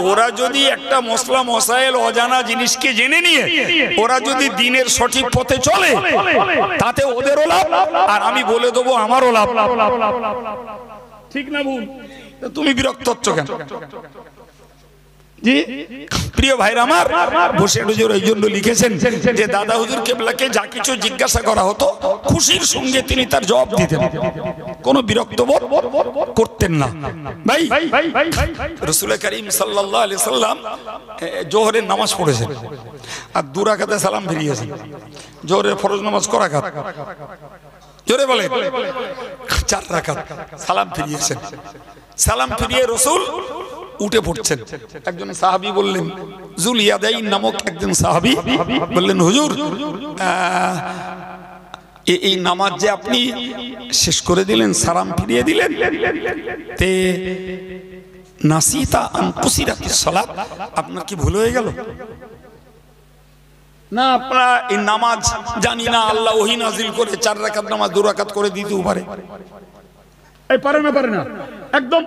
ওরা যদি একটা মশলা মশাইল অজানা জিনিসকে জেনে নিয়ে ওরা যদি দিনের সঠিক পথে চলে, তাতে ওদেরও লাভ আর আমি বলে দেবো আমারও লাভ। ঠিক না ভুল? তুমি বিরক্ত হচ্ছ কেন? জি প্রিয় ভাইরা আমার, বসির হুজুর এই জন্য লিখেছেন যে দাদা হুজুর কেবলাকে যা কিছু জিজ্ঞাসা করা হতো খুশির সঙ্গে তিনি তার জবাব দিতেন, কোনো বিরক্ত বোধ করতেন না। ভাই রাসূল করিম সাল্লাল্লাহু আলাইহি সাল্লাম জোহরের নামাজ পড়েছেন আর 2 রাকাতে সালাম ফিরিয়েছেন। জোহরের ফরজ নামাজ ক রাকাত? জোরে বলে 4 রাকাত। সালাম ফিরিয়েছেন। সালাম ফিরিয়ে রাসূল উঠে পড়ছেন। একজন সাহাবী বললেন, যুল ইয়াদাইন নামক একজন সাহাবী বললেন, হুজুর এই নামাজ যে আপনি শেষ করে দিলেন, সালাম ফিরিয়ে দিলেন, তে নাসিতা আন কুসিরাতিস সালাত, আপনার কি ভুল হয়ে গেল? না, আপনারা এই নামাজ জানি না, আল্লাহ ওহী নাজিল করে 4 রাকাত নামাজ 2 রাকাত করে দিতেও পারে। এই পারে না একদম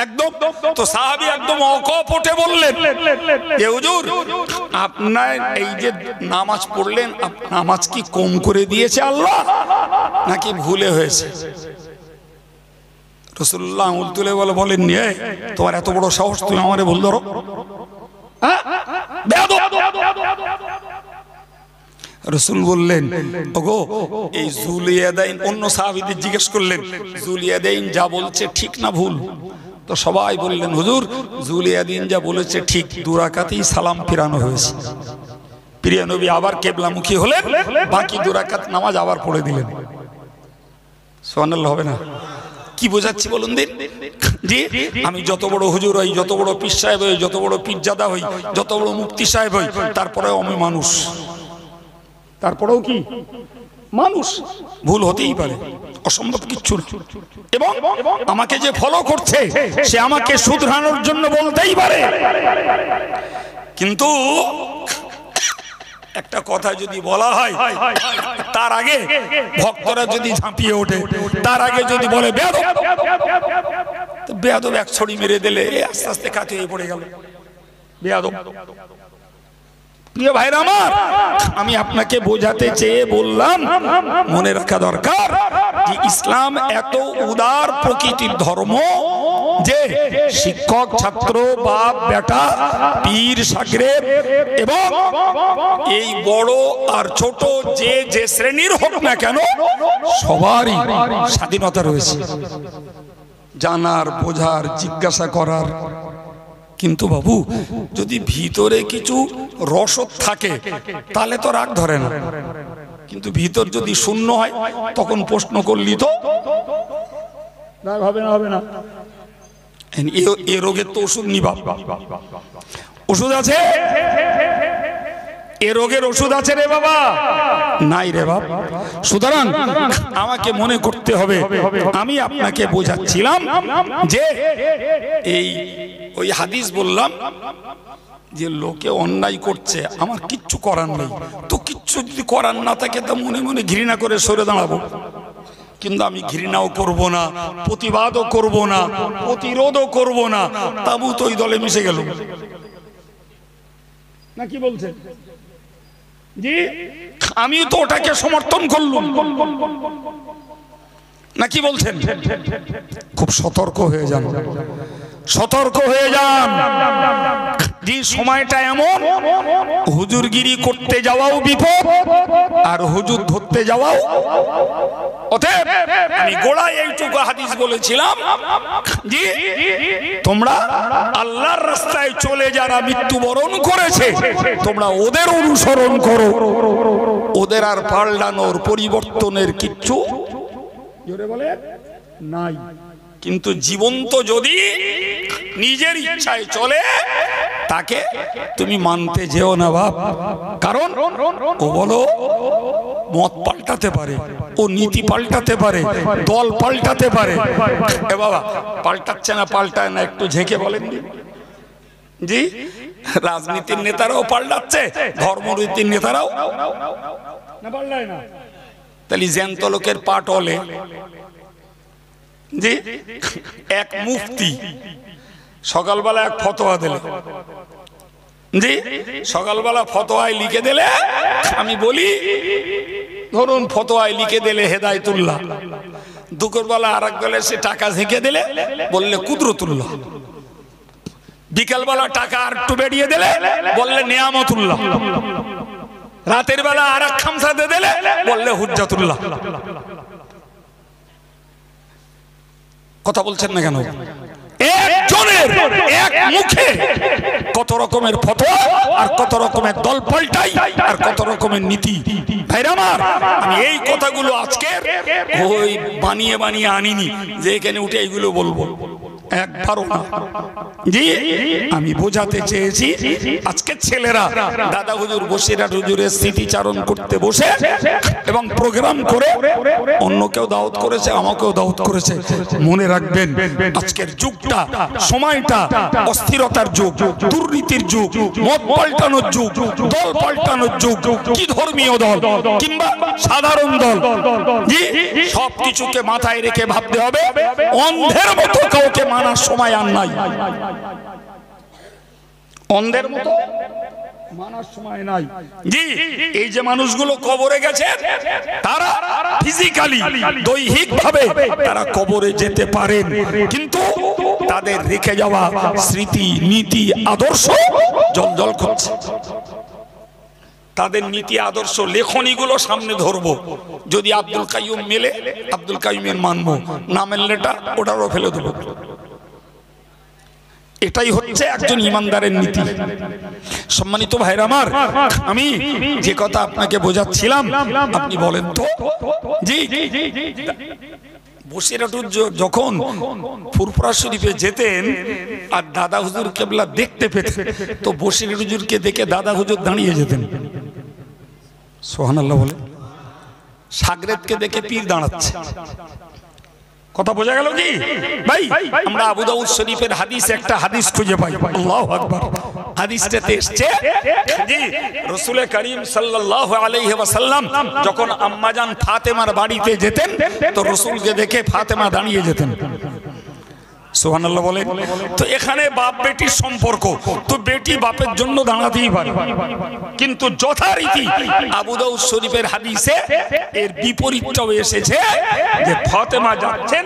একদম। তো সাহাবী একদম অকপটে বললেন, এ হুজুর আপনার এই যে নামাজ পড়লেন, নামাজ কি কম করে দিয়েছে আল্লাহ নাকি ভুলে হয়েছে? রাসূলুল্লাহ আঙুল তুলে বলেন, তোমার এত বড় সাহস, তুমি আমারে ভুল ধরো? রাসূল বললেন, ওগো এই যুল ইয়াদাইন, অন্য সাহাবীদের জিজ্ঞেস করলেন যুল ইয়াদাইন যা বলছে ঠিক না ভুল? তো সবাই বললেন, হুজুর যুল ইয়াদাইন যা বলেছে ঠিক, 2 রাকাতেই সালাম ফিরানো হয়েছে। প্রিয় নবী আবার কিবলামুখী হলেন, বাকি 2 রাকাত নামাজ আবার পড়ে দিলেন। সুবহানাল্লাহ হবে না? কি বোঝাচ্ছি বলুন দিন? জি, আমি যত বড় হুজুর হই, যত বড় পীর সাহেব হই, যত বড় পীরজাদা হই, যত বড় মুফতি সাহেব হই, তারপরেও আমি মানুষ। তারপরেও কি মানুষ, ভুল হতেই পারে, অসম্ভব কিচ্ছু না। এবং আমাকে যে ফলো করছে সে আমাকে শুধরানোর জন্য বলতেই পারে। কিন্তু একটা কথা যদি বলা হয়, তার আগে ভক্তরা যদি ঝাঁপিয়ে ওঠে, তার আগে যদি বলে বেয়াদব, তো বেয়াদব এক ছড়ি মেরে দিলে আস্তে আস্তে কাতে হয়ে পড়ে গেল বেয়াদব। প্রিয় ভাইরা আমার, আমি আপনাকে বোঝাতে চেয়ে বললাম, মনে রাখা দরকার যে ইসলাম এত উদার প্রকৃতির ধর্ম যে শিক্ষক, ছাত্র, বাপ, বেটা, পীর, শাগরেদ এবং এই বড় আর ছোট যে শ্রেণীর হোক না কেন, সবারই স্বাধীনতা রয়েছে জানার, বোঝার, জিজ্ঞাসা করার। কিন্তু বাবু, যদি ভিতরে কিছু রসদ থাকে তাহলে তো রাগ ধরে না, কিন্তু ভিতর যদি শূন্য হয় তখন প্রশ্ন করলি তো রাগ হবে না। এ রোগের তো ওষুধ নি বাপ, ওষুধ আছে? এ রোগের ওষুধ আছে রে বাবা? নাই রে বাপ। সুতরাং আমাকে মনে করতে হবে, আমি আপনাকে বোঝাচ্ছিলাম যে এই ওই হাদিস বললাম যে লোকে অন্যায় করছে, আমার কিচ্ছু করার নেই, তো কিচ্ছু যদি করার না থাকে তা মনে মনে ঘৃণা করে সরে দাঁড়াবো। কিন্তু আমি ঘৃণাও করব না, প্রতিবাদও করব না, প্রতিরোধও করব না, তাবু তো ওই দলে মিশে গেল না। কি বলছেন? জি, আমি তো ওটাকে সমর্থন করলাম না। কি বলছেন? খুব সতর্ক হয়ে যান, সতর্ক হয়ে যান। যে সময়টা এমন, হুজুরগিরি করতে যাওয়াও বিপদ আর হুজুর ধরতে যাওয়াও। অতএব আমি গোড়ায় এইটুকু হাদিস বলেছিলাম, যে তোমরা আল্লাহর রাস্তায় চলে যারা মৃত্যুবরণ করেছে, তোমরা ওদের অনুসরণ করো, ওদের আর পাল্টানোর, পরিবর্তনের কিচ্ছু জোরে বলে নাই। কিন্তু জীবন্ত যদি নিজের ইচ্ছায় চলে, তাকে তুমি মানতে যেও না বাপ, কারণ ও বলো মত পাল্টাতে পারে, ও নীতি পাল্টাতে পারে, দল পাল্টাতে পারে। এ বাবা, পাল্টাচ্ছে না, পাল্টায় না, একটু ঝেঁকে বলেন জি। রাজনীতির নেতারাও পাল্টাচ্ছে, ধর্মনীতির নেতারাও না পাল্লায় না, তাহলে জ্যান্ত লোকের পা টলে। জি, এক মুফতি সকালবেলা এক ফতোয়া দিলে, জি সকালবেলা ফতোয়ায় লিখে দিলে, আমি বলি ধরুন ফতোয়ায় লিখে দিলে হেদায়েতুল্লাহ, দুপুরবেলা আর এক দলে সে টাকা ঝেঁকে দিলে বললে কুদরতুল্লাহ, বিকালবেলা টাকা আর একটু বেরিয়ে দিলে বললে নিয়ামতুল্লাহ, রাতের বেলা আর এক খামসা দিয়ে দিলে বললে হুজ্জাতুল্লাহ। কথা বলছেন না কেন? একজনের এক মুখে কত রকমের ফতোয়া আর কত রকমের দল পাল্টাই আর কত রকমের নীতি। ভাইরা আমার, আমি এই কথাগুলো আজকে ওই বানিয়ে বানিয়ে আনিনি যে এখানে উঠে এইগুলো বলবো, একবারও না। জি, আমি বোঝাতে চেয়েছি আজকে ছেলেরা দাদা হুজুর বসিরহাট হুজুরের স্মৃতিচারণ করতে বসে এবং প্রোগ্রাম করে অন্য কেউ দাওয়াত করেছে, আমাকেও দাওয়াত করেছে। মনে রাখবেন আজকের যুগটা, সময়টা অস্থিরতার যুগ, দুর্নীতির যুগ, মত পাল্টানোর যুগ, দল পাল্টানোর যুগ। কি ধর্মীয় দল কিংবা সাধারণ দল, জি সবকিছুকে মাথায় রেখে ভাবতে হবে অন্ধের মতো কাউকে মানার সময় আর নাই। অন্ধের মতো মানার সময় নাই। জি, এই যে মানুষগুলো কবরে গেছে তারা ফিজিক্যালি দৈহিক ভাবে তারা কবরে যেতে পারেন, কিন্তু তাদের রেখে যাওয়া স্মৃতি, নীতি, আদর্শ জলজল করছে। তাদের নীতি, আদর্শ, লেখনীগুলো সামনে ধরবো। যদি আব্দুল কাইয়ুম মেলে আব্দুল কাইয়ুমের মানবো, না মেললেটা ওটারও ফেলে দেবো। এটাই হচ্ছে একজন ইমানদারের নীতি। সম্মানিত ভাইরা আমার, আমি যে কথা আপনাকে বোঝাচ্ছিলাম আপনি বলেন তো। জি, বসিরহাট যখন ফুরফুরা শরীফে যেতেন আর দাদা হুজুর কেবলা দেখতে পেতেন, তো বসিরহাট হুজুরকে দেখে দাদা হুজুর দাঁড়িয়ে যেতেন। সুবহানাল্লাহ বলে। সাগরেদকে দেখে পীর দাঁড়াচ্ছে। কথা বোঝা গেল কি ভাই? আমরা আবু দাউদ শরীফের হাদিস একটা হাদিস খুঁজে পাই, আল্লাহু আকবার। হাদিসটাতে এসেছে জি রাসূল করিম সাল্লাল্লাহু আলাইহি ওয়াসাল্লাম যখন আম্মাজান ফাতেমার বাড়িতে যেতেন তো রাসূলকে দেখে ফাতেমা দাঁড়িয়ে যেতেন। সুবহানাল্লাহ বলেন। তো এখানে বাপ বেটির সম্পর্ক, তো বেটি বাপের জন্য দাঁড়াতেই পারে, কিন্তু যথারীতি আবু দাউদ শরীফের হাদিসে এর বিপরীতটাও এসেছে যে ফাতেমা যাচ্ছেন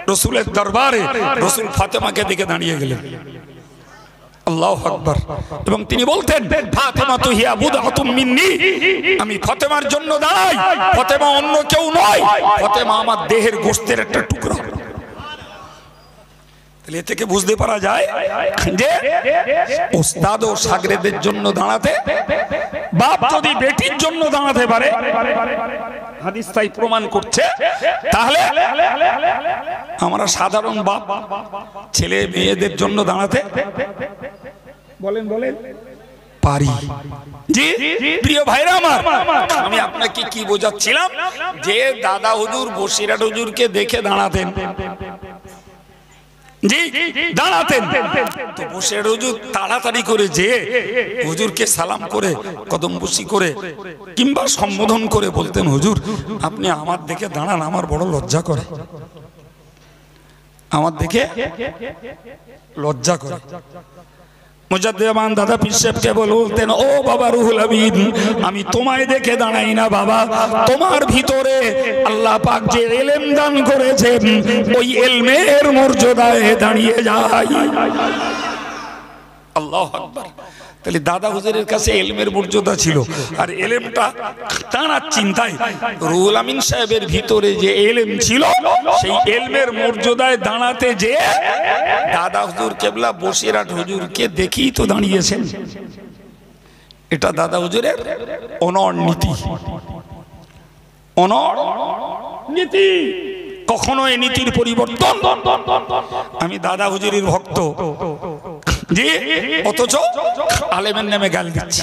রাসূলের দরবারে, রাসূল ফাতেমাকে দেখে দাঁড়িয়ে গেলেন। আল্লাহু আকবার। এবং তিনি বলতেন ফাতেমা তো হিয়া বুদআতুম মিন্নি, আমি ফাতেমার জন্য দাঁড়াই, ফাতেমা অন্য কেউ নয়, ফাতেমা আমার দেহের গোশতের একটা টুকরা। এ থেকে বুঝতে পারা যায় যে ওস্তাদ ও শাগরেদের জন্য দাঁড়াতে, বাপ যদি বেটির জন্য দাঁড়াতে পারে, হাদিস তাই প্রমাণ করছে, তাহলে আমরা সাধারণ বাপ ছেলে মেয়েদের জন্য দাঁড়াতে বলেন পারি। জি প্রিয় ভাইরা আমার, আমি আপনাকে কি বোঝাচ্ছিলাম যে দাদা হুজুর বসিরহাট হুজুরকে দেখে দাঁড়াতেন, জি দাঁড়াতেন। তো বসিরহাট হুজুর তাড়াতাড়ি করে যে হুজুরকে সালাম করে কদমবুসি করে কিংবা সম্বোধন করে বলতেন, হুজুর আপনি আমার দিকে দাঁড়ান, আমার বড় লজ্জা করে, আমার দিকে লজ্জা করে। মুজাদ্দিদ দাদা পীর সাহেবকে বলতেন, ও বাবা রুহুল আমিন, আমি তোমায় দেখে দাঁড়াই না বাবা, তোমার ভিতরে আল্লাহ পাক যে ইলম দান করেছেন ওই ইলমের মর্যাদায় দাঁড়িয়ে যাই। আল্লাহু আকবার। তাহলে দাদা হুজুরের কাছে ইলমের মর্যাদা ছিল, আর ইলমটা তার চিন্তায় রুহুল আমিন সাহেবের ভিতরে যে ইলম ছিল সেই ইলমের মর্যাদায় দাঁড়াতে যে দাদা হুজুর কেবলা বসিরহাট হুজুরকে দেখেই তো দাঁড়িয়েছেন। এটা দাদা হুজুরের অনড় নীতি, অনড় নীতি। কখনো এই নীতির পরিবর্তন। আমি দাদা হুজুরের ভক্ত, জি, অথচ আলেমের নামে গাল দিচ্ছি।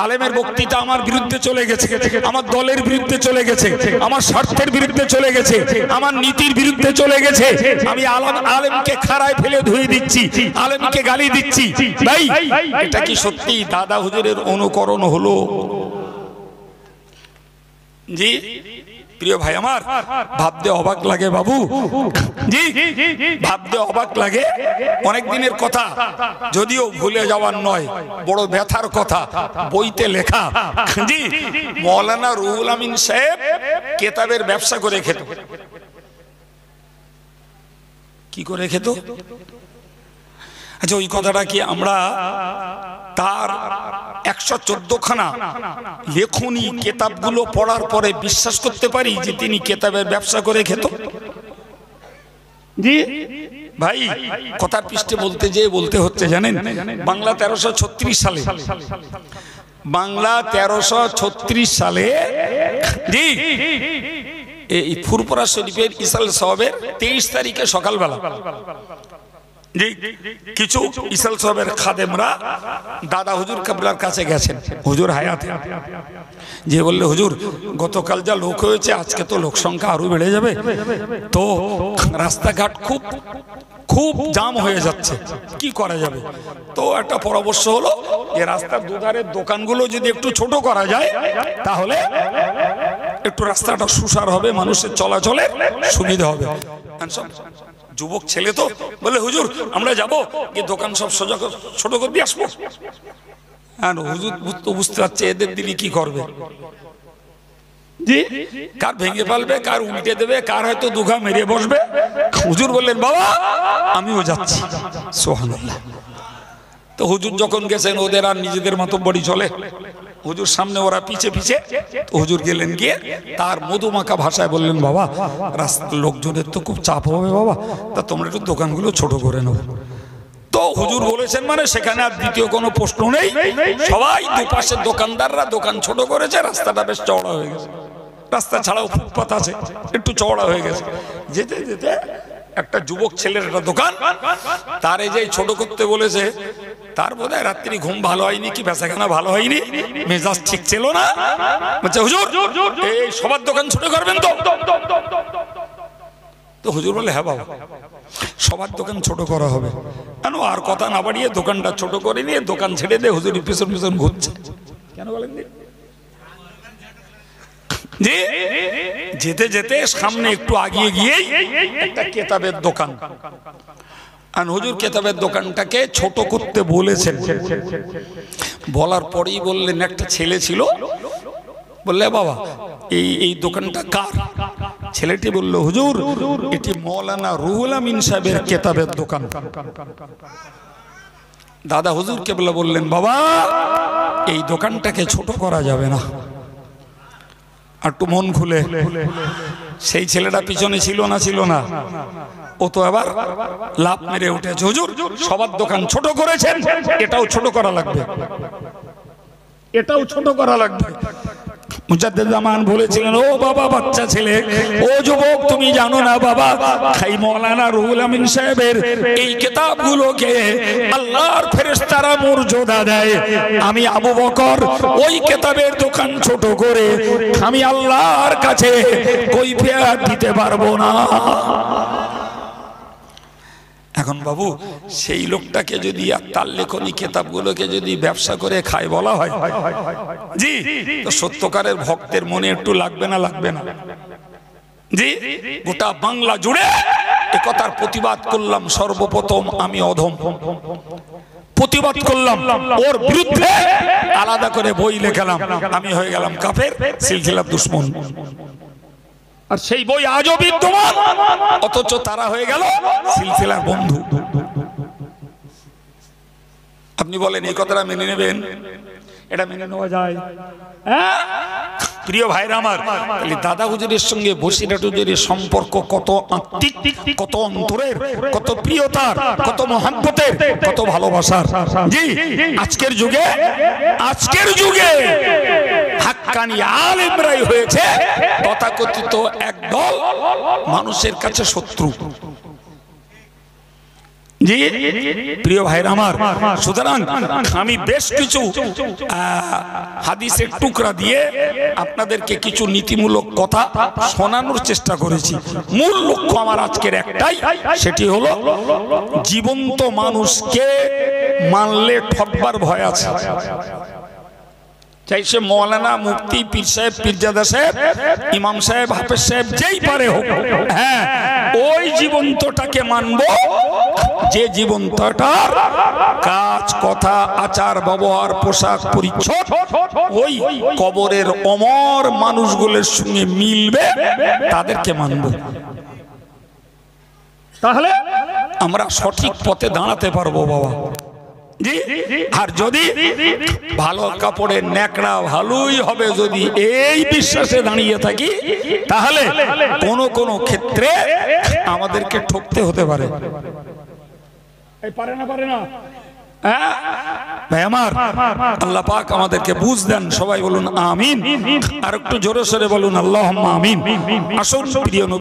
আলেমের বক্তৃতা আমার বিরুদ্ধে চলে গেছে, আমার দলের বিরুদ্ধে চলে গেছে, আমার স্বার্থের বিরুদ্ধে চলে গেছে, আমার নীতির বিরুদ্ধে চলে গেছে। আমি আলেমকে খাড়ায় ফেলে ধুয়ে দিচ্ছি, আলেমকে গালি দিচ্ছি। ভাই এটা কি সত্যি দাদা হুজুরের অনুকরণ হলো? জি প্রিয় ভাই আমার, ভাবতে অবাক লাগে বাবু, জি ভাবতে অবাক লাগে। অনেক দিনের কথা, যদিও ভুলে যাওয়ার নয়, বড় ব্যথার কথা, বইতে লেখা। জি মৌলানা রুহুল আমিন সাহেব কেতাবের ব্যবসা করে খেত। কি করে খেত? আচ্ছা ওই কথাটা কি আমরা তার 114খানা লেখনী কেতাবগুলো পড়ার পরে বিশ্বাস করতে পারি যে তিনি কেতাবের ব্যবসা করে খেত? জি ভাই, কথার পৃষ্ঠে বলতে যেয়ে বলতে হচ্ছে জানেন, বাংলা 1336 সালে, বাংলা 1336 সালে জি এই ফুরফুরা শরীফের ইসাল সাহেবের 23 তারিখে সকালবেলা জি কিছু ইসাল সাহেবের খাদেমরা দাদা হুজুর কাবলার কাছে গেছেন, হুজুর হায়াতে, যে বললে হুজুর গতকাল যা লোক হয়েছে আজকে তো লোক সংখ্যা আরো বেড়ে যাবে, তো রাস্তাঘাট খুব খুব জাম হয়ে যাচ্ছে, কি করা যাবে? তো একটা পরামর্শ হলো যে রাস্তার দুধারের দোকানগুলো যদি একটু ছোট করা যায় তাহলে একটু রাস্তাটা সুসার হবে, মানুষের চলাচলে সুবিধা হবে। যুবক ছেলে তো বলে হুজুর আমরা যাবো, গিয়ে দোকান সব সোজা ছোট করবি আসবো। আর হুজুর তো বুঝতে পারছে এদের দিলে কি করবে, জি কার ভেঙে ফেলবে, কার উল্টে দেবে, কার হয়তো দুঘা মেরে বসবে। হুজুর বললেন বাবা আমিও যাচ্ছি। সুবহানাল্লাহ। তো হুজুর যখন গেছেন, ওদের আর নিজেদের মতো বড়ি চলে, হুজুর সামনে ওরা পিছে পিছে। তো হুজুর গেলেন, গিয়ে তার মধুমাখা ভাষায় বললেন বাবা রাস্তার লোকজনের তো খুব চাপ হবে বাবা, তা তোমরা একটু দোকানগুলো ছোট করে নাও। তো হুজুর বলেছেন মানে সেখানে আর দ্বিতীয় কোনো প্রশ্ন নেই, সবাই দুপাশের দোকানদাররা দোকান ছোট করেছে, রাস্তাটা বেশ চওড়া হয়ে গেছে, রাস্তা ছাড়াও ফুটপাত আছে, একটু চওড়া হয়ে গেছে। যেতে যেতে একটা যুবক ছেলের একটা দোকান, তার এই যে ছোট করতে বলেছে, তার বোধহয় রাত্রি ঘুম ভালো হয়নি কি বেচাকেনা ভালো হয়নি, মেজাজ ঠিক ছিল না, বলছে হুজুর এই সবার দোকান ছোট করবেন তো? তো হুজুর বলে হ্যাঁ বাবা সবার দোকান ছোট করা হবে। কেন আর কথা না বাড়িয়ে দোকানটা ছোট করে নিয়ে দোকান ছেড়ে দিয়ে হুজুর পিছন পিছন ঘুরছে। কেন বলেন? জি যেতে যেতে সামনে একটু আগিয়ে গিয়েই একটা কেতাবের দোকান, আর হুজুর কেতাবের দোকানটাকে ছোট করতে বলেছেন। বলার পরেই বললেন একটা ছেলে ছিল, বললে বাবা এই দোকানটা কার? ছেলেটি বলল হুজুর এটি মৌলানা রুহুল আমিন সাহেবের কেতাবের দোকান। দাদা হুজুর কেবলা বললেন বাবা এই দোকানটাকে ছোট করা যাবে না, একটু মন খুলে। সেই ছেলেটা পিছনে ছিল না, ছিল না, ও তো আবার লাভ মেরে উঠেছে, হুজুর সবার দোকান ছোট করেছেন, এটাও ছোট করা লাগবে, এটাও ছোট করা লাগবে। মুজাদ্দিদ জামান বলেছিলেন ও বাবা বাচ্চা ছেলে, ও যুবক তুমি জানো না বাবা খাই মৌলানা রুহুল আমিন সাহেবের এই কিতাবগুলোকে আল্লাহর ফেরেশতারা মর্যাদা দেয়। আমি আবু বকর ওই কিতাবের দোকান ছোট করে আমি আল্লাহর কাছে কৈফিয়ত দিতে পারবো না। এখন বাবু সেই লোকটাকে যদি আর তার লেখনী কেতাবগুলোকে যদি ব্যবসা করে খায় বলা হয়, জি তো সত্যকারের ভক্তের মনে একটু লাগবে না? লাগবে না? জি গোটা বাংলা জুড়ে একথার প্রতিবাদ করলাম, সর্বপ্রথম আমি অধম প্রতিবাদ করলাম, ওর বিরুদ্ধে আলাদা করে বই লেখালাম, আমি হয়ে গেলাম কাফের, সিলসিলার দুশমন। আর সেই বই আজও বিদ্যমান, অথচ তারা হয়ে গেল সিলসিলার বন্ধু। আপনি বলেন এই কথাটা মেনে নেবেন? এটা মেনে নেওয়া যায়? প্রিয় ভাইরা আমার, দাদা হুজুরের সঙ্গে বসিরহাট হুজুরের সম্পর্ক কত আত্মিক, কত অন্তরের, কত প্রিয়তার, কত মহব্বতের, কত ভালোবাসার। জি আজকের যুগে হাক্কানি আলেমরাই হয়েছে তথাকথিত একদল মানুষের কাছে শত্রু। জি প্রিয় ভাইরা আমার, সুতরাং আমি বেশ কিছু হাদিসের টুকরা দিয়ে আপনাদেরকে কিছু নীতিমূলক কথা শোনানোর চেষ্টা করেছি। মূল লক্ষ্য আমার আজকের একটাই, সেটি হলো জীবন্ত মানুষকে মানলে ঠকবার ভয় আছে। চাই সে মৌলানা, মুফতি, পীর সাহেব, পীরজাদা সাহেব, ইমাম সাহেব, হাফেজ সাহেব, যেই পারে হোক, হ্যাঁ ওই জীবন্তটাকে মানব যে জীবন্তটার কাজ, কথা, আচার, ব্যবহার, পোশাক, পরিচ্ছদ ওই কবরের অমর মানুষগুলোর সঙ্গে মিলবে, তাদেরকে মানব। তাহলে আমরা সঠিক পথে দাঁড়াতে পারবো বাবা। জি, আর যদি ভালো কাপড়ের ন্যাকড়া ভালোই হবে, যদি এই বিশ্বাসে দাঁড়িয়ে থাকি, তাহলে কোন ক্ষেত্রে আমাদেরকে ঠকতে হতে পারে। পারে না ভাই আমার, আল্লাহ পাক আমাদেরকে বুঝ দেন। সবাই বলুন আমিন। আর একটু জোরে সোরে বলুন আল্লাহুম্মা আমিন। আসুন প্রিয়